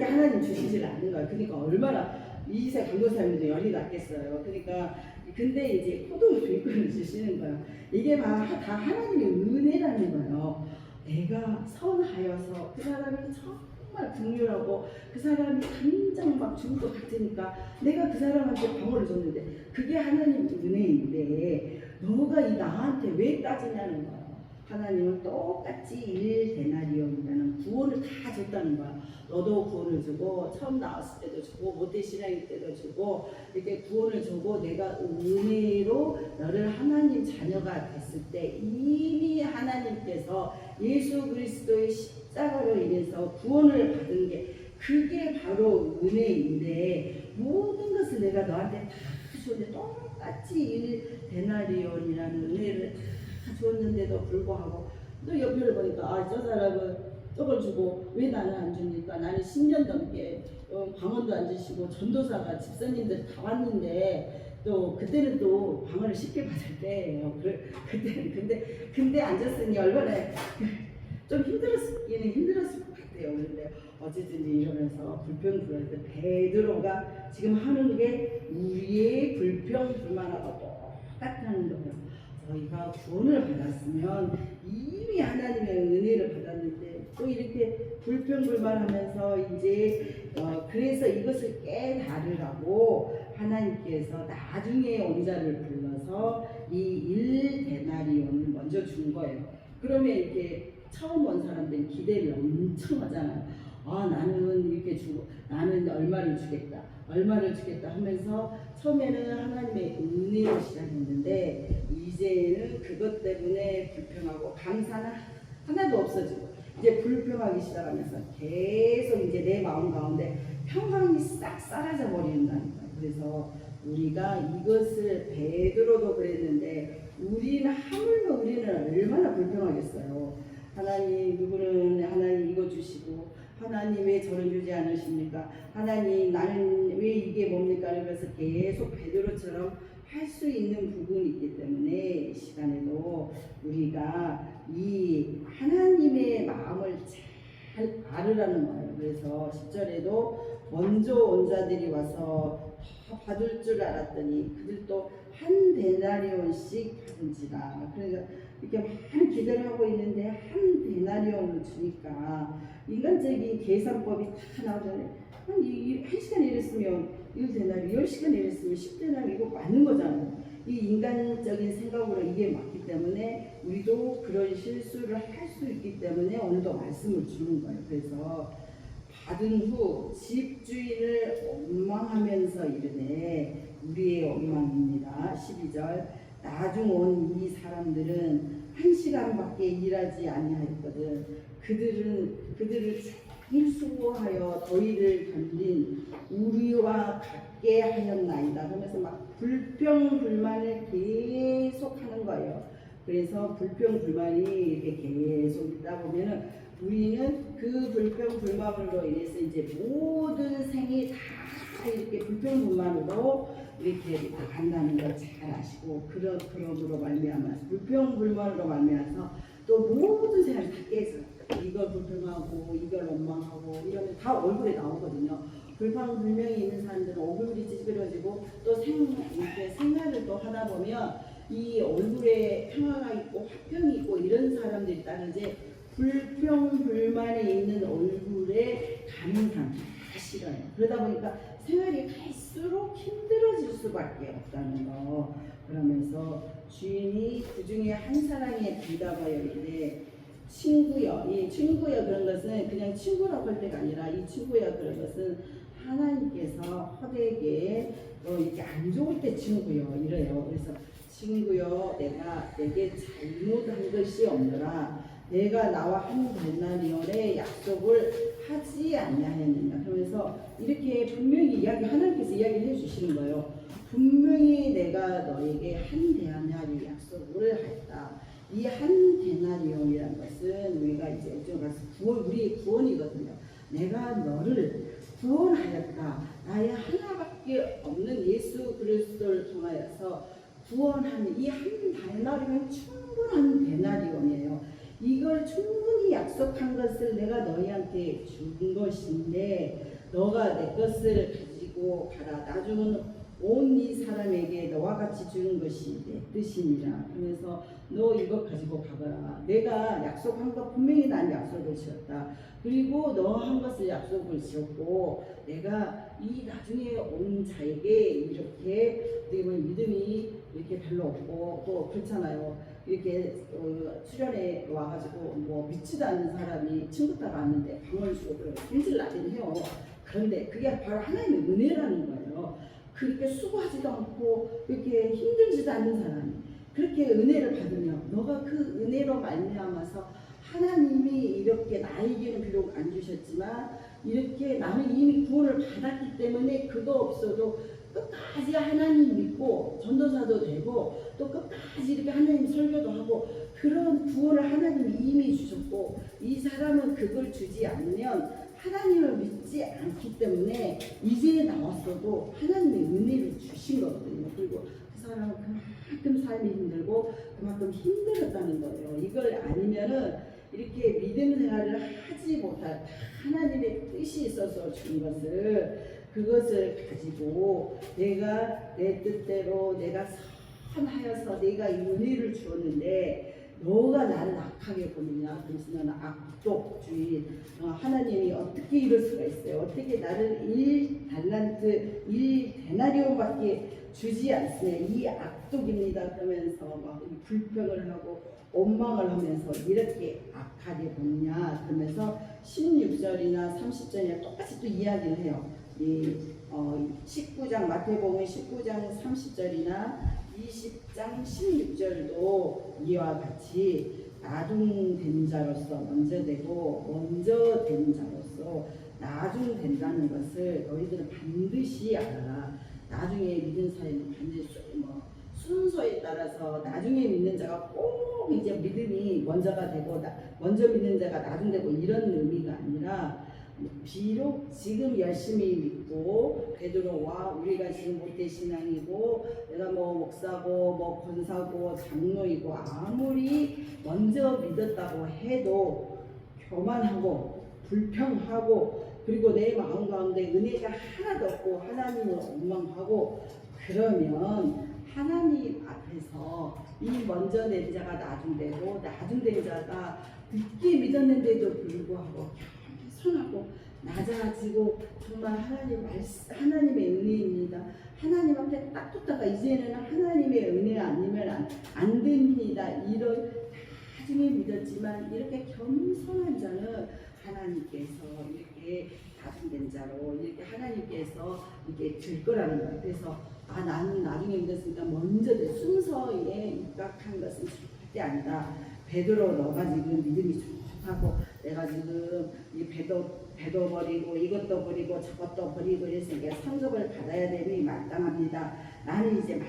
하나님 주시질 않는 거예요. 그러니까 얼마나 이세 강도사님도 열이 났겠어요. 그러니까 근데 이제 포도주를 주시는 거예요. 이게 다 하나님의 은혜라는 거예요. 내가 선하여서 그 사람이 정말 긍휼하고 그 사람이 당장 막 죽을 것 같으니까 내가 그 사람한테 방어를 줬는데 그게 하나님 은혜인데 너가 나한테 왜 따지냐는 거예요. 하나님은 똑같이 1데나리온이라는 구원을 다 줬다는 거야. 너도 구원을 주고 처음 나왔을 때도 주고 모태신앙일 때도 주고 이렇게 구원을 주고 내가 은혜로 너를 하나님 자녀가 됐을 때 이미 하나님께서 예수 그리스도의 십자가로 인해서 구원을 받은 게 그게 바로 은혜인데 모든 것을 내가 너한테 다 줬는데 똑같이 1데나리온이라는 은혜를 다 줬는데도 불구하고 또 옆에를 보니까 저 사람은 저걸 주고 왜 나는 안 주니까 나는 10년 넘게 방언도 안 주시고 전도사가 집사님들 다 왔는데 또 그때는 또 방언을 쉽게 받을 때예요. 그때는 근데 앉았으니 얼마나 좀 힘들었을 것 같아요. 그런데 어쨌든 이러면서 불평 불만할 때 베드로가 지금 하는 게 우리의 불평 불만하고 똑같다는 거예요. 저희가 구원을 받았으면 이미 하나님의 은혜를 받았는데 또 이렇게 불평불만하면서 이제 그래서 이것을 깨달으라고 하나님께서 나중에 원자를 불러서 이 1데나리온을 먼저 준 거예요. 그러면 이렇게 처음 온 사람들은 기대를 엄청 하잖아요. 나는 이렇게 주고 나는 얼마를 주겠다 하면서 처음에는 하나님의 은혜로 시작했는데 이제는 그것 때문에 불평하고 감사는 하나도 없어지고 이제 불평하기 시작하면서 계속 이제 내 마음 가운데 평강이 싹 사라져 버린다는 거예요. 그래서 우리가 이것을 베드로도 그랬는데 하물며 우리는 얼마나 불평하겠어요. 하나님 누구는 하나님 이거 주시고 하나님 왜 저를 주지 않으십니까? 하나님 나는 왜 이게 뭡니까? 그래서 계속 베드로처럼 할 수 있는 부분이 있기 때문에 이 시간에도 우리가 이 하나님의 마음을 잘 알으라는 거예요. 그래서 10절에도 먼저 온 자들이 와서 다 받을 줄 알았더니 그들도 한 데나리온씩 받은지라. 그러니까 이렇게 많은 기대를 하고 있는데 한 데나리온을 주니까 인간적인 계산법이 다 나오잖아요. 한 시간 일했으면 1데나리, 10시간 일했으면 10데나리 이거 맞는 거잖아요. 이 인간적인 생각으로 이게 맞기 때문에 우리도 그런 실수를 할 수 있기 때문에 오늘도 말씀을 주는 거예요. 그래서 받은 후 집주인을 원망하면서 이르되 우리의 원망입니다. 12절 나중 온 이 사람들은 1시간밖에 일하지 아니하였거든 그들을 수고하여 더위를 견딘 우리와 같게 하였나이다. 그러면서 막 불평불만을 계속 하는 거예요. 그래서 불평불만이 이렇게 계속 있다 보면은 우리는 그 불평불만으로 인해서 이제 모든 생이 다 이렇게 불평불만으로 이렇게 간다는 걸 잘 아시고, 그러므로 말미암아서 불평불만으로 말미암아서 또 모든 생활이 다 깨져. 이걸 불평하고 이걸 원망하고 이러면 다 얼굴에 나오거든요. 불평불명이 있는 사람들은 얼굴이 찌그러지고 또 이렇게 생활을 또 하다 보면 이 얼굴에 평화가 있고 화평이 있고 이런 사람들이 따르지, 불평불만이 있는 얼굴에 감상 다 싫어요. 그러다 보니까 생활이 갈수록 힘들어질 수밖에 없다는 거. 그러면서 주인이 그 중에 한 사람에 대답하여 이르되 친구여, 이 친구여 그런 것은 그냥 친구라고 할 때가 아니라 이 친구여 그런 것은 하나님께서 헛되게 이렇게 안 좋을 때 친구여 이래요. 그래서 친구여, 내가 내게 잘못한 것이 없노라. 내가 나와 한 데나리온의 약속을 하지 아니하였느냐. 그러면서 이렇게 분명히 하나님께서 이야기를 해주시는 거예요. 분명히 내가 너에게 한 데나리 약속을 했다. 이 한 데나리온이라는 것은 우리가 이제 일종 가서 우리의 구원이거든요. 내가 너를 구원하였다. 나의 하나밖에 없는 예수 그리스도를 통하여서 구원하는 이 한 데나리온은 충분한 데나리온이에요. 이걸 충분히 약속한 것을 내가 너희한테 준 것인데 너가 내 것을 가지고 가라. 나중은 온 이 사람에게 너와 같이 주는 것이 내 뜻이니라. 그래서 너 이거 가지고 가거라. 내가 약속한 것 분명히 난 약속을 지었다. 그리고 너 한 것을 약속을 지었고 내가 이 나중에 온 자에게 이렇게 믿음이 이렇게 별로 없고 또 그렇잖아요. 이렇게 수련회 와가지고 뭐 믿지도 않는 사람이 친구 따라 왔는데 방을 주고 힘줄 나긴 해요. 그런데 그게 바로 하나님의 은혜라는 거예요. 그렇게 수고하지도 않고 이렇게 힘들지도 않는 사람이 그렇게 은혜를 받으면 너가 그 은혜로 말미암아서 하나님이 이렇게 나에게는 비록 안 주셨지만 이렇게 나는 이미 구원을 받았기 때문에 그거 없어도 끝까지 하나님 믿고 전도사도 되고 또 끝까지 이렇게 하나님 설교도 하고 그런 구원을 하나님이 이미 주셨고 이 사람은 그걸 주지 않으면 하나님을 믿지 않기 때문에 이제 나왔어도 하나님의 은혜를 주신 거거든요. 그리고 그 사람은 그만큼 삶이 힘들고 그만큼 힘들었다는 거예요. 이걸 아니면은 이렇게 믿음 생활을 하지 못할 하나님의 뜻이 있어서 준 그것을 가지고 내가 내 뜻대로 내가 선하여서 내가 이 은혜를 주었는데 너가 나를 악하게 보느냐. 그래서 너는 악독주의. 하나님이 어떻게 이럴 수가 있어요. 어떻게 나를 1달란트 1데나리온밖에 주지 않으냐. 이 악독입니다. 그러면서 막 불평을 하고 원망을 하면서 이렇게 악하게 보느냐. 그러면서 16절이나 30절이나 똑같이 또 이야기를 해요. 이 19장 마태복음 19장 30절이나 20장 16절도 이와 같이 나중된 자로서 먼저 되고 먼저 된 자로서 나중된다는 것을 너희들은 반드시 알아라. 나중에 믿는 사람은 반드시 순서에 따라서 나중에 믿는 자가 꼭 이제 믿음이 먼저가 되고 먼저 믿는 자가 나중되고 이런 의미가 아니라 비록 지금 열심히 믿고 베드로와 우리가 지금 모태신앙이고 내가 뭐 목사고 뭐 권사고 장로이고 아무리 먼저 믿었다고 해도 교만하고 불평하고 그리고 내 마음 가운데 은혜가 하나도 없고 하나님을 원망하고 그러면 하나님 앞에서 이 먼저 된 자가 나중되고 나중된 자가 늦게 믿었는데도 불구하고 겸손하고 낮아지고 정말 하나님의 은혜입니다. 하나님 앞에 딱 뒀다가 이제는 하나님의 은혜 아니면 안 됩니다. 이런 나중에 믿었지만 이렇게 겸손한 자는 하나님께서 이렇게 나중된 자로 이렇게 하나님께서 이렇게 줄 거라는 거예요. 그래서 나는 나중에 믿었으니까 먼저 순서에 입각한 것은 절대 아니다. 베드로 너가 지금 믿음이 좋다고 내가 지금 이 배도 버리고 이것도 버리고 저것도 버리고 이랬으니까 상급을 받아야 되니 마땅합니다. 나는 이제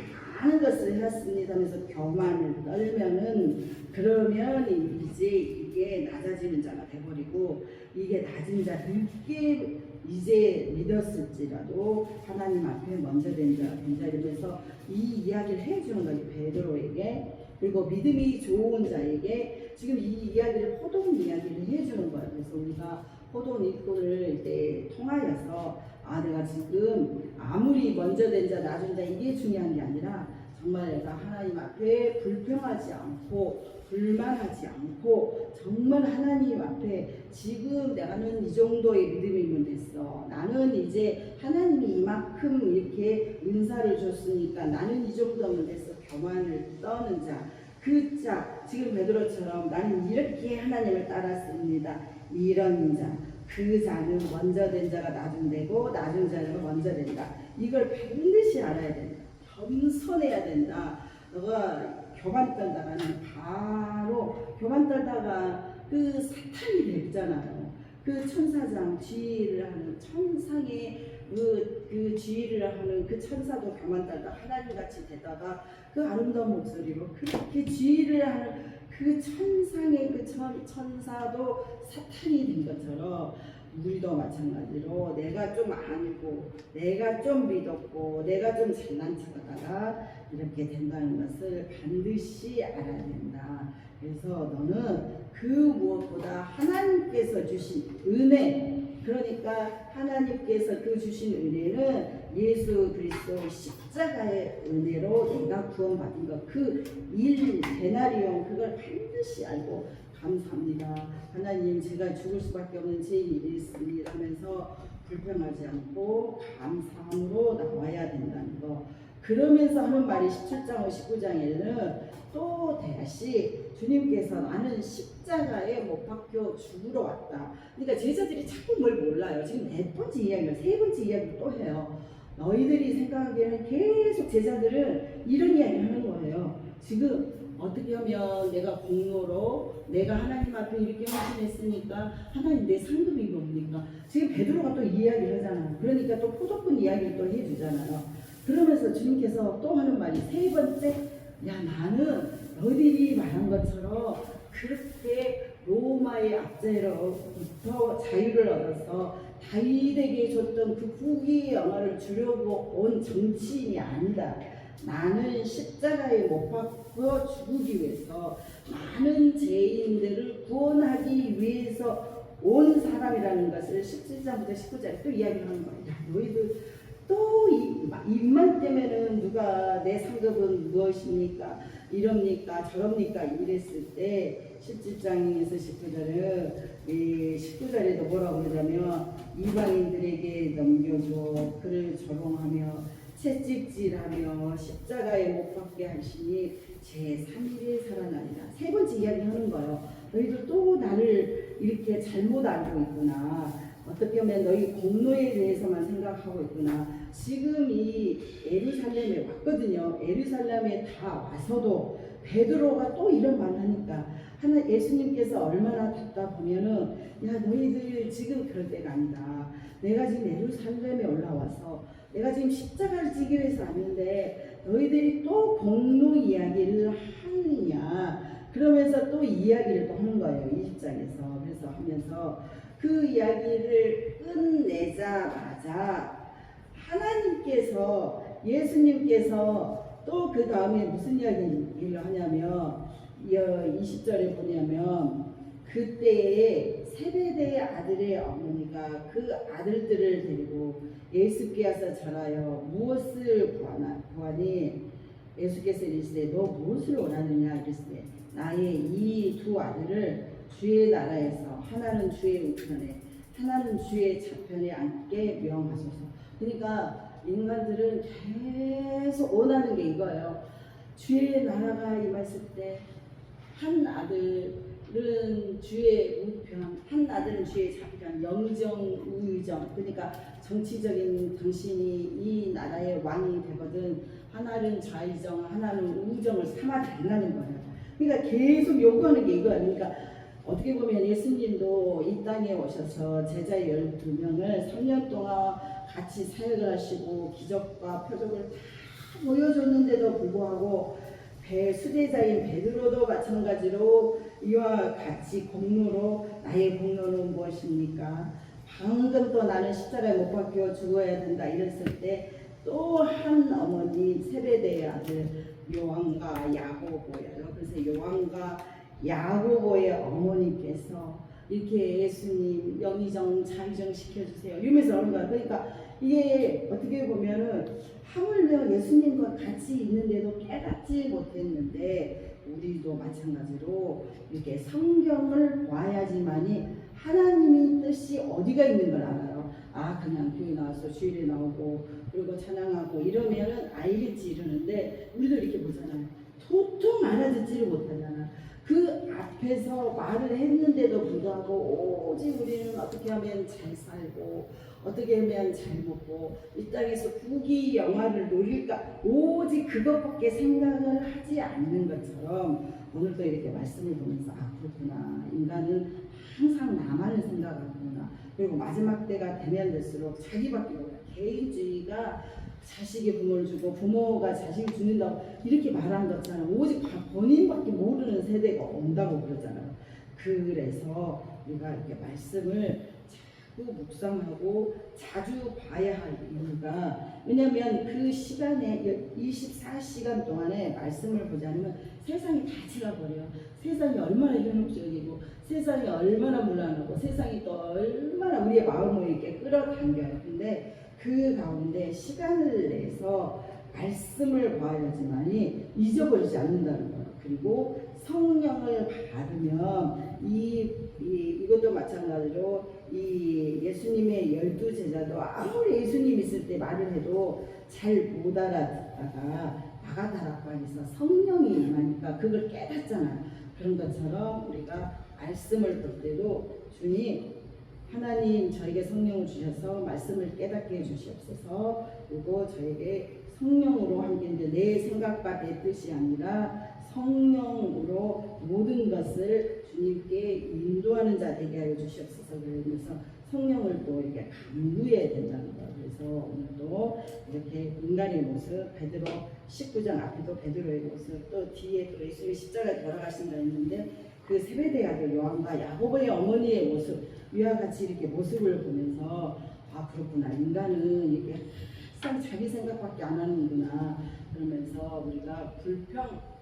많은 것을 했습니다 하면서 교만을 떨면은 그러면 이제 이게 낮아지는 자가 돼버리고 이게 낮은 자 늦게 이제 믿었을지라도 하나님 앞에 먼저 된 자 이러면서 이 이야기를 해주는 거예요. 베드로에게. 그리고 믿음이 좋은 자에게 지금 이 이야기를 포도원 이야기를 해주는 거예요. 그래서 우리가 포도원 일꾼을 이제 통하여서 내가 지금 아무리 먼저 된 자 낮은 자 이게 중요한 게 아니라 정말 내가 하나님 앞에 불평하지 않고 불만하지 않고 정말 하나님 앞에 지금 나는 이 정도의 믿음이면 됐어. 나는 이제 하나님이 이만큼 이렇게 은사를 줬으니까 나는 이 정도면 됐어. 교만을 떠는 자. 그 자, 지금 베드로처럼 나는 이렇게 하나님을 따랐습니다. 이런 자. 그 자는 먼저 된 자가 나중 되고 나중 자는 먼저 된다. 이걸 반드시 알아야 된다. 겸손해야 된다. 너가 교만 떨다가는 바로 교만 떨다가 그 사탄이 됐잖아요. 그 천사장 지휘를 하는 천상의 그 지휘를 하는 그 천사도 교만 떨다 하나님같이 되다가 그 아름다운 목소리로 그렇게 지휘를 하는 그 천상의 그 천사도 사탄이 된 것처럼 우리도 마찬가지로 내가 좀 알고 내가 좀 믿었고 내가 좀 잘난 척하다가 이렇게 된다는 것을 반드시 알아야 된다. 그래서 너는 그 무엇보다 하나님께서 주신 은혜, 그러니까 하나님께서 그 주신 은혜는 예수 그리스도 십자가의 은혜로 내가 구원받은 것, 그 일 데나리온 그걸 반드시 알고 감사합니다. 하나님 제가 죽을 수밖에 없는 제 일이 있습니다 하면서 불평하지 않고 감사함으로 나와야 된다는 거. 그러면서 하는 말이 17장 19장에는 또 다시 주님께서 나는 십자가에 못 박혀 죽으러 왔다. 그러니까 제자들이 자꾸 뭘 몰라요. 지금 네 번째 이야기를 세 번째 이야기를 또 해요. 너희들이 생각하기에는 계속 제자들은 이런 이야기를 하는 거예요. 지금 어떻게 하면 내가 공로로 내가 하나님 앞에 이렇게 헌신했으니까 하나님 내 상급이 뭡니까? 지금 베드로가 또 이야기를 하잖아요. 그러니까 또 포도꾼 이야기를 또 해주잖아요. 그러면서 주님께서 또 하는 말이 세 번째, 야 나는 너희들이 말한 것처럼 그렇게 로마의 압제로부터 자유를 얻어서 다윗에게 줬던 그 후기의 영화를 주려고 온 정치인이 아니다. 나는 십자가에 못 박혀 죽기 위해서 많은 죄인들을 구원하기 위해서 온 사람이라는 것을 17장부터 19장에 또 이야기하는 거예요. 야, 너희들 또 입만 때문에는 누가 내 상급은 무엇입니까? 이럽니까? 저럽니까? 이랬을 때 17장에서 19절에도 뭐라고 그러냐면 이방인들에게 넘겨줘 그를 조롱하며 채찍질하며 십자가에 못 박게 하시니 제3일에 살아나리라. 세 번째 이야기하는 거예요. 너희들 또 나를 이렇게 잘못 알고 있구나. 어떻게 보면 너희 공로에 대해서만 생각하고 있구나. 지금 이 예루살렘에 왔거든요. 예루살렘에 다 와서도 베드로가 또 이런 말을 하니까 예수님께서 얼마나 답답하면은 야 너희들 지금 그럴 때가 아니다. 내가 지금 예루살렘에 올라와서 내가 지금 십자가를 지기 위해서 왔는데 너희들이 또 공로 이야기를 하느냐. 그러면서 또 이야기를 또 하는 거예요. 20장에서. 그래서 하면서 그 이야기를 끝내자마자 하나님께서 예수님께서 또 그 다음에 무슨 이야기를 하냐면 20절에 보냐면 그때에 세베대의 아들의 어머니가 그 아들들을 데리고 예수께 와서 절하여 무엇을 구하니 예수께서 이르시되 너 무엇을 원하느냐 이르시되 나의 이 두 아들을 주의 나라에서 하나는 주의 우편에 하나는 주의 좌편에 앉게 명하소서. 그러니까 인간들은 계속 원하는 게 이거예요. 주의 나라가 임했을 때 한 아들은 주의 우편, 한 아들은 주의 좌편, 영정, 우정. 그러니까 정치적인 당신이 이 나라의 왕이 되거든 하나는 좌의정, 하나는 우정을 삼아야 된다는 거예요. 그러니까 계속 요구하는 게 이거야. 그러니까 어떻게 보면 예수님도 이 땅에 오셔서 제자 12명을 3년 동안 같이 사역을 하시고 기적과 표적을 다 보여줬는데도 불구하고 수제자인 베드로도 마찬가지로 이와 같이 공로로 나의 공로는 무엇입니까? 방금 또 나는 십자가에 못 박혀 죽어야 된다 이랬을 때 또 한 어머니 세베대의 아들 요한과 야고보예요. 그래서 요한과 야고보의 어머니께서 이렇게 예수님 영의정 자의정 시켜주세요 이러면서 하는 거야. 그러니까 이게 어떻게 보면은 하물며 예수님과 같이 있는데도 깨닫지 못했는데 우리도 마찬가지로 이렇게 성경을 봐야지만이 하나님의 뜻이 어디가 있는 걸 알아요. 아 그냥 교회 나와서 주일에 나오고 그리고 찬양하고 이러면은 알겠지 이러는데 우리도 이렇게 보잖아요. 도통 알아듣지를 못하잖아. 그 앞에서 말을 했는데도 불구하고 오직 우리는 어떻게 하면 잘 살고 어떻게 하면 잘 먹고 이 땅에서 부귀 영화를 누릴까 오직 그것밖에 생각을 하지 않는 것처럼 오늘도 이렇게 말씀을 보면서 아 그렇구나 인간은 항상 나만을 생각하구나. 그리고 마지막 때가 되면 될수록 자기밖에 몰라. 개인주의가 자식이 부모를 주고 부모가 자식을 죽는다고 이렇게 말한 것처럼 오직 본인밖에 모르는 세대가 온다고 그러잖아요. 그래서 우리가 이렇게 말씀을 자꾸 묵상하고 자주 봐야 할 이유가 왜냐하면 그 시간에 24시간 동안에 말씀을 보지 않으면 세상이 다 지나버려요. 세상이 얼마나 현혹적이고 세상이 얼마나 문란하고 세상이 또 얼마나 우리의 마음을 이렇게 끌어당겨요. 근데 그 가운데 시간을 내서 말씀을 봐야지만이 잊어버리지 않는다는 거예요. 그리고 성령을 받으면 이것도 마찬가지로 이 예수님의 12제자도 아무리 예수님 있을 때 말을 해도 잘 못 알아듣다가 마가다락방에서 성령이 임하니까 그걸 깨닫잖아요. 그런 것처럼 우리가 말씀을 볼 때도 주님 하나님 저에게 성령을 주셔서 말씀을 깨닫게 해주시옵소서. 그리고 저에게 성령으로 함께인데 내 생각과 내 뜻이 아니라 성령으로 모든 것을 주님께 인도하는 자 되게 하여 주시옵소서. 그러면서 성령을 또 이렇게 강구해야 된다는 거예요. 그래서 오늘도 이렇게 인간의 모습 베드로 19장 앞에도 베드로의 모습 또 뒤에 또 예수님이 십자가에 돌아가신다 했는데 그 세베대 아들 요한과 야고보의 어머니의 모습 위와 같이 이렇게 모습을 보면서 아 그렇구나 인간은 이렇게 항상 자기 생각밖에 안 하는구나 그러면서 우리가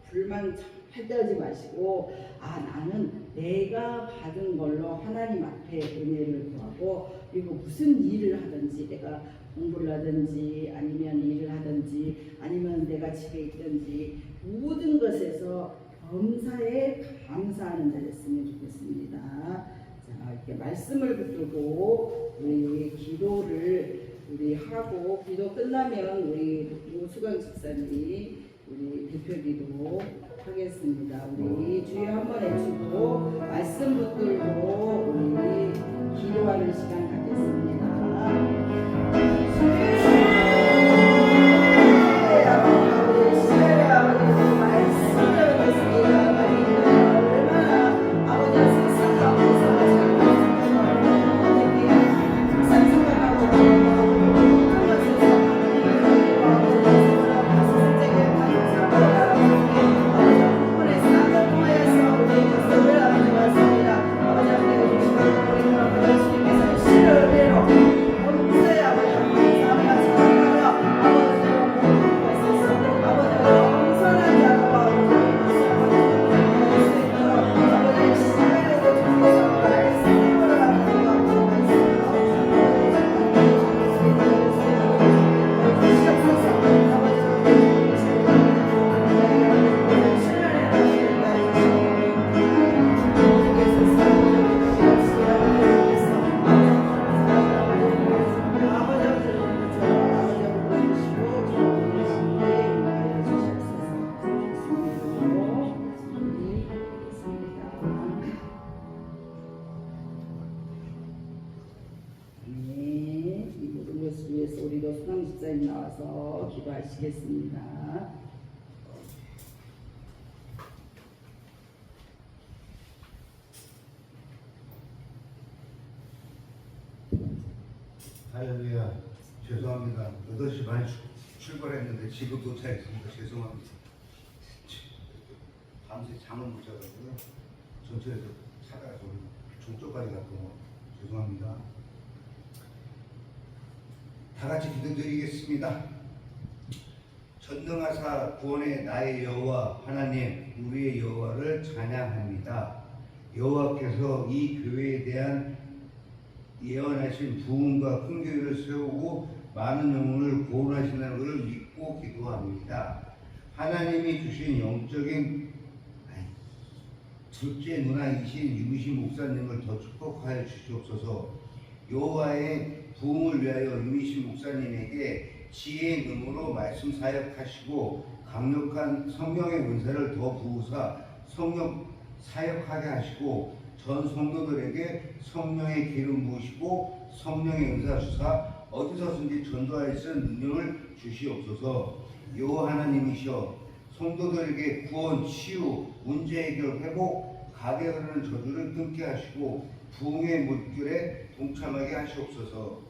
불만 절대 하지 마시고 아 나는 내가 받은 걸로 하나님 앞에 은혜를 구하고 그리고 무슨 일을 하든지 내가 공부를 하든지 아니면 일을 하든지 아니면 내가 집에 있든지 모든 것에서 범사에 감사하는 자 됐으면 좋겠습니다. 자 이렇게 말씀을 붙들고 우리 기도를 우리 하고 기도 끝나면 우리 오수강 집사님이 우리 대표기도 하겠습니다. 우리 주여 한번 해주고 말씀 붙들고 우리 기도하는 시간 갖겠습니다. 나와서 기도하시겠습니다. 할렐루야. 죄송합니다. 8시 반에 출발했는데 지금 도착했습니다. 죄송합니다. 밤새 잠을 못 자가지고요. 전철에서 차가 좀 종쪽까지 갔고 죄송합니다. 다 같이 기도드리겠습니다. 전능하사 구원의 나의 여호와 하나님 우리의 여호와를 찬양합니다. 여호와께서 이 교회에 대한 예언하신 부흥과 긍휼을 세우고 많은 영혼을 구원하시는 것을 믿고 기도합니다. 하나님이 주신 영적인 둘째 누나이신 유미시 목사님을 더 축복하여 주시옵소서. 여호와의 부흥을 위하여 유미시 목사님에게 지혜의 능으로 말씀 사역하시고 강력한 성령의 은사를 더 부으사 성령 사역하게 하시고 전 성도들에게 성령의 기름 부으시고 성령의 은사 주사 어디서든지 전도할 수 있는 능력을 주시옵소서. 여호와 하나님이시여 성도들에게 구원, 치유, 문제 해결, 회복, 가게 흐르는 저주를 끊게 하시고 부흥의 물결에 동참하게 하시옵소서.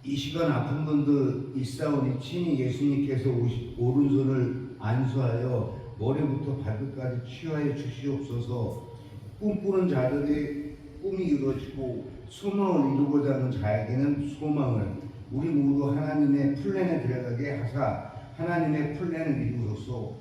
이 시간 아픈 분들 있사오니 친히 예수님께서 오른손을 안수하여 머리부터 발끝까지 치유하여 주시옵소서. 꿈꾸는 자들의 꿈이 이루어지고 소망을 이루고자 하는 자에게는 소망을, 우리 모두 하나님의 플랜에 들어가게 하사 하나님의 플랜을 이루소서.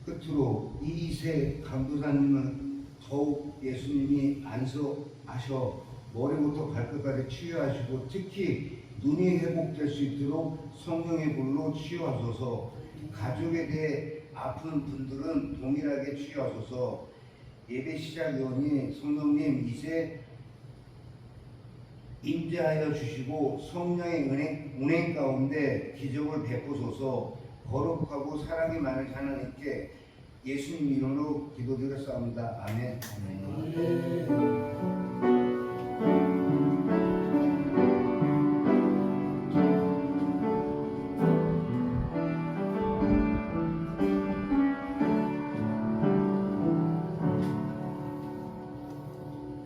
끝으로 이세 강도사님은 더욱 예수님이 안수하셔 머리부터 발끝까지 치유하시고 특히 눈이 회복될 수 있도록 성령의 불로 치유하소서. 가족에 대해 아픈 분들은 동일하게 치유하소서. 예배 시작이오니 성령님 이제 임재하여 주시고 성령의 운행 가운데 기적을 베푸소서. 거룩하고 사랑이 많은 하나님께 예수님 이름으로 기도드렸사옵니다. 아멘.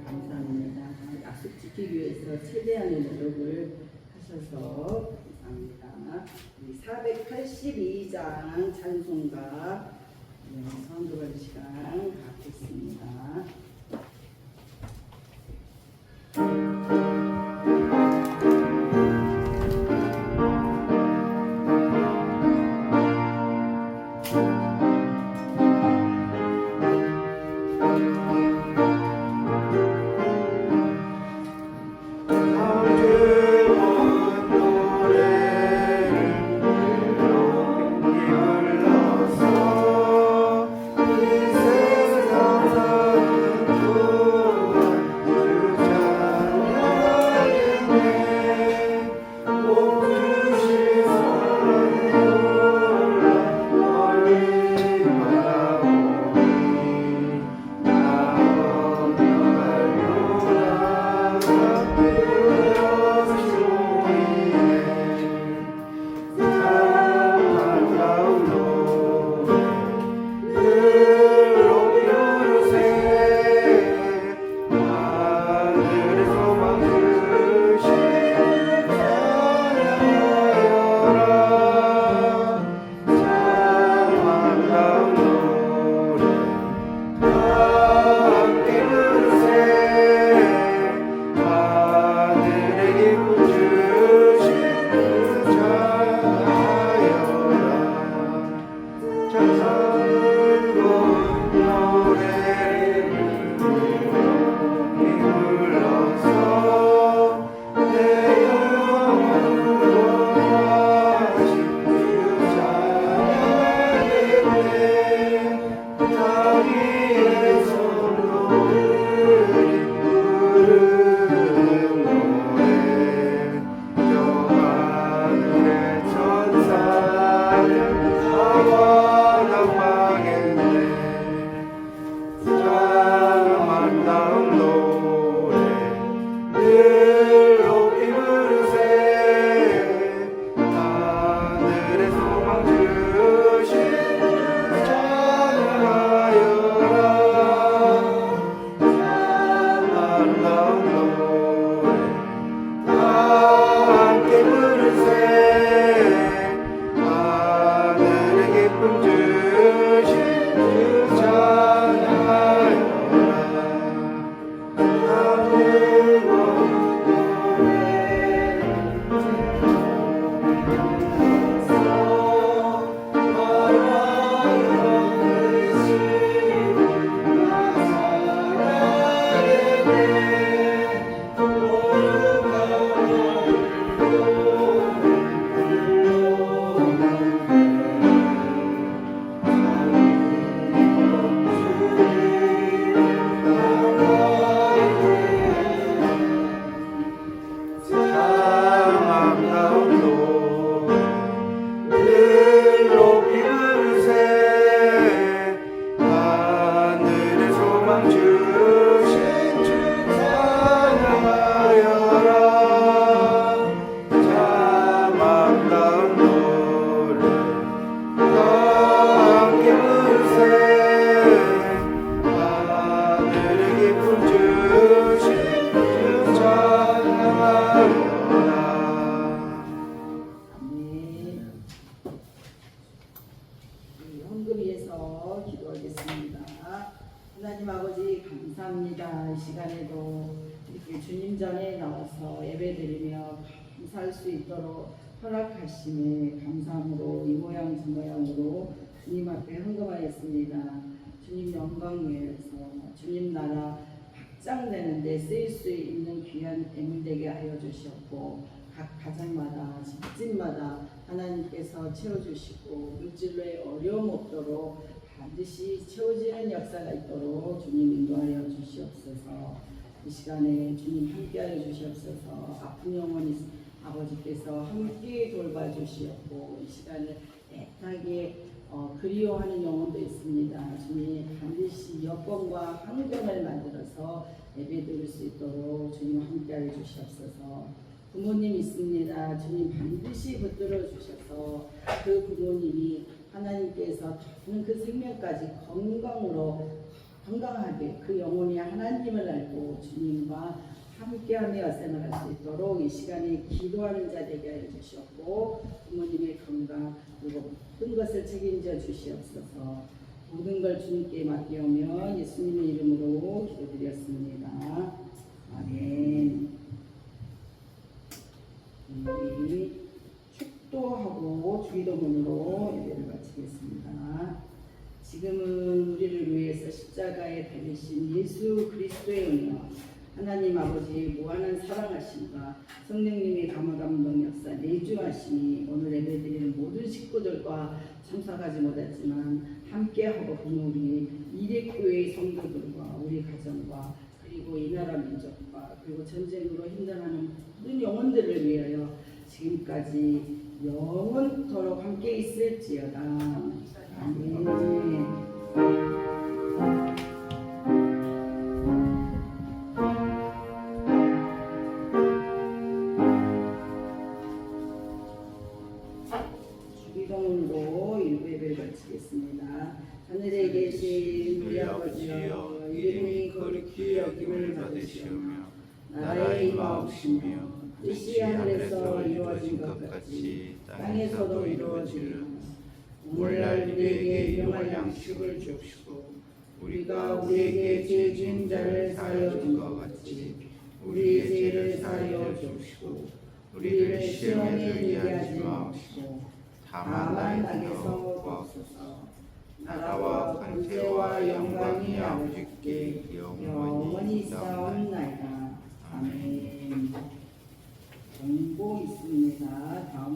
감사합니다. 약속 지키기 위해서 최대한의 노력을 하셔서 감사합니다. 482장 찬송가 선도할 시간 갖겠습니다. 이 세상 사는 감사합니다. 이 시간에도 이렇게 주님 전에 나와서 예배드리며 감사할 수 있도록 허락하심에 감사함으로 이 모양 저 모양으로 주님 앞에 헌금하였습니다. 주님 영광 위해서 주님 나라 확장되는 데 쓰일 수 있는 귀한 예물 되게 하여 주셨고 각 가정마다 집집마다 하나님께서 채워주시고 물질로의 어려움 없도록 반드시 채워지는 역사가 있도록 주님 인도하여 주시옵소서. 이 시간에 주님 함께하여 주시옵소서. 아픈 영혼 아버지께서 함께 돌봐주시옵고 이 시간에 애타게 그리워하는 영혼도 있습니다. 주님 반드시 여건과 환경을 만들어서 예배드릴 수 있도록 주님 함께하여 주시옵소서. 부모님 있습니다. 주님 반드시 붙들어 주셔서 그 부모님이 하나님께서 더는 그 생명까지 건강하게 그 영혼이 하나님을 알고 주님과 함께하며 생활할 수 있도록 이 시간에 기도하는 자 되게 하여 주시옵고 부모님의 건강 그리고 모든 것을 책임져 주시옵소서. 모든 걸 주님께 맡기오며 예수님의 이름으로 기도드렸습니다. 아멘. 우리 축도하고 주기도문으로 예배를 마치겠습니다. 지금은 우리를 위해서 십자가에 달리신 예수 그리스도의 은혜와 하나님 아버지의 무한한 사랑하심과 성령님의 감화감동 역사 내주하심이 오늘 예배드리는 모든 식구들과 참석하지 못했지만 함께하고 있는 우리 이레교회의 성도들과 우리 가정과 그리고 이 나라 민족과 그리고 전쟁으로 힘들어하는 모든 영혼들을 위하여 지금까지 영원토록 함께 있을지어다. 아멘. 주기도문으로 일부예배를 마치겠습니다. 하늘에 계신 우리 아버지여 이름이 거룩히 여김을 받으시오며 나라의 임하옵시며 뜻이 하늘에서 이루어진 것 같이 땅에서도 이루어지리라. 오늘날 우리에게 일용할 양식을 주옵시고 우리가 우리에게 죄 지은 자를 사하여 준 것 같이 우리의 죄를 사하여 주옵시고 우리를 시험에 들게 하지 마옵시고 다만 악에서 구하옵소서. 나라와 권세와 영광이 아버지께 영원히 있사옵나이다. 아멘. 공고 있습니다. 다음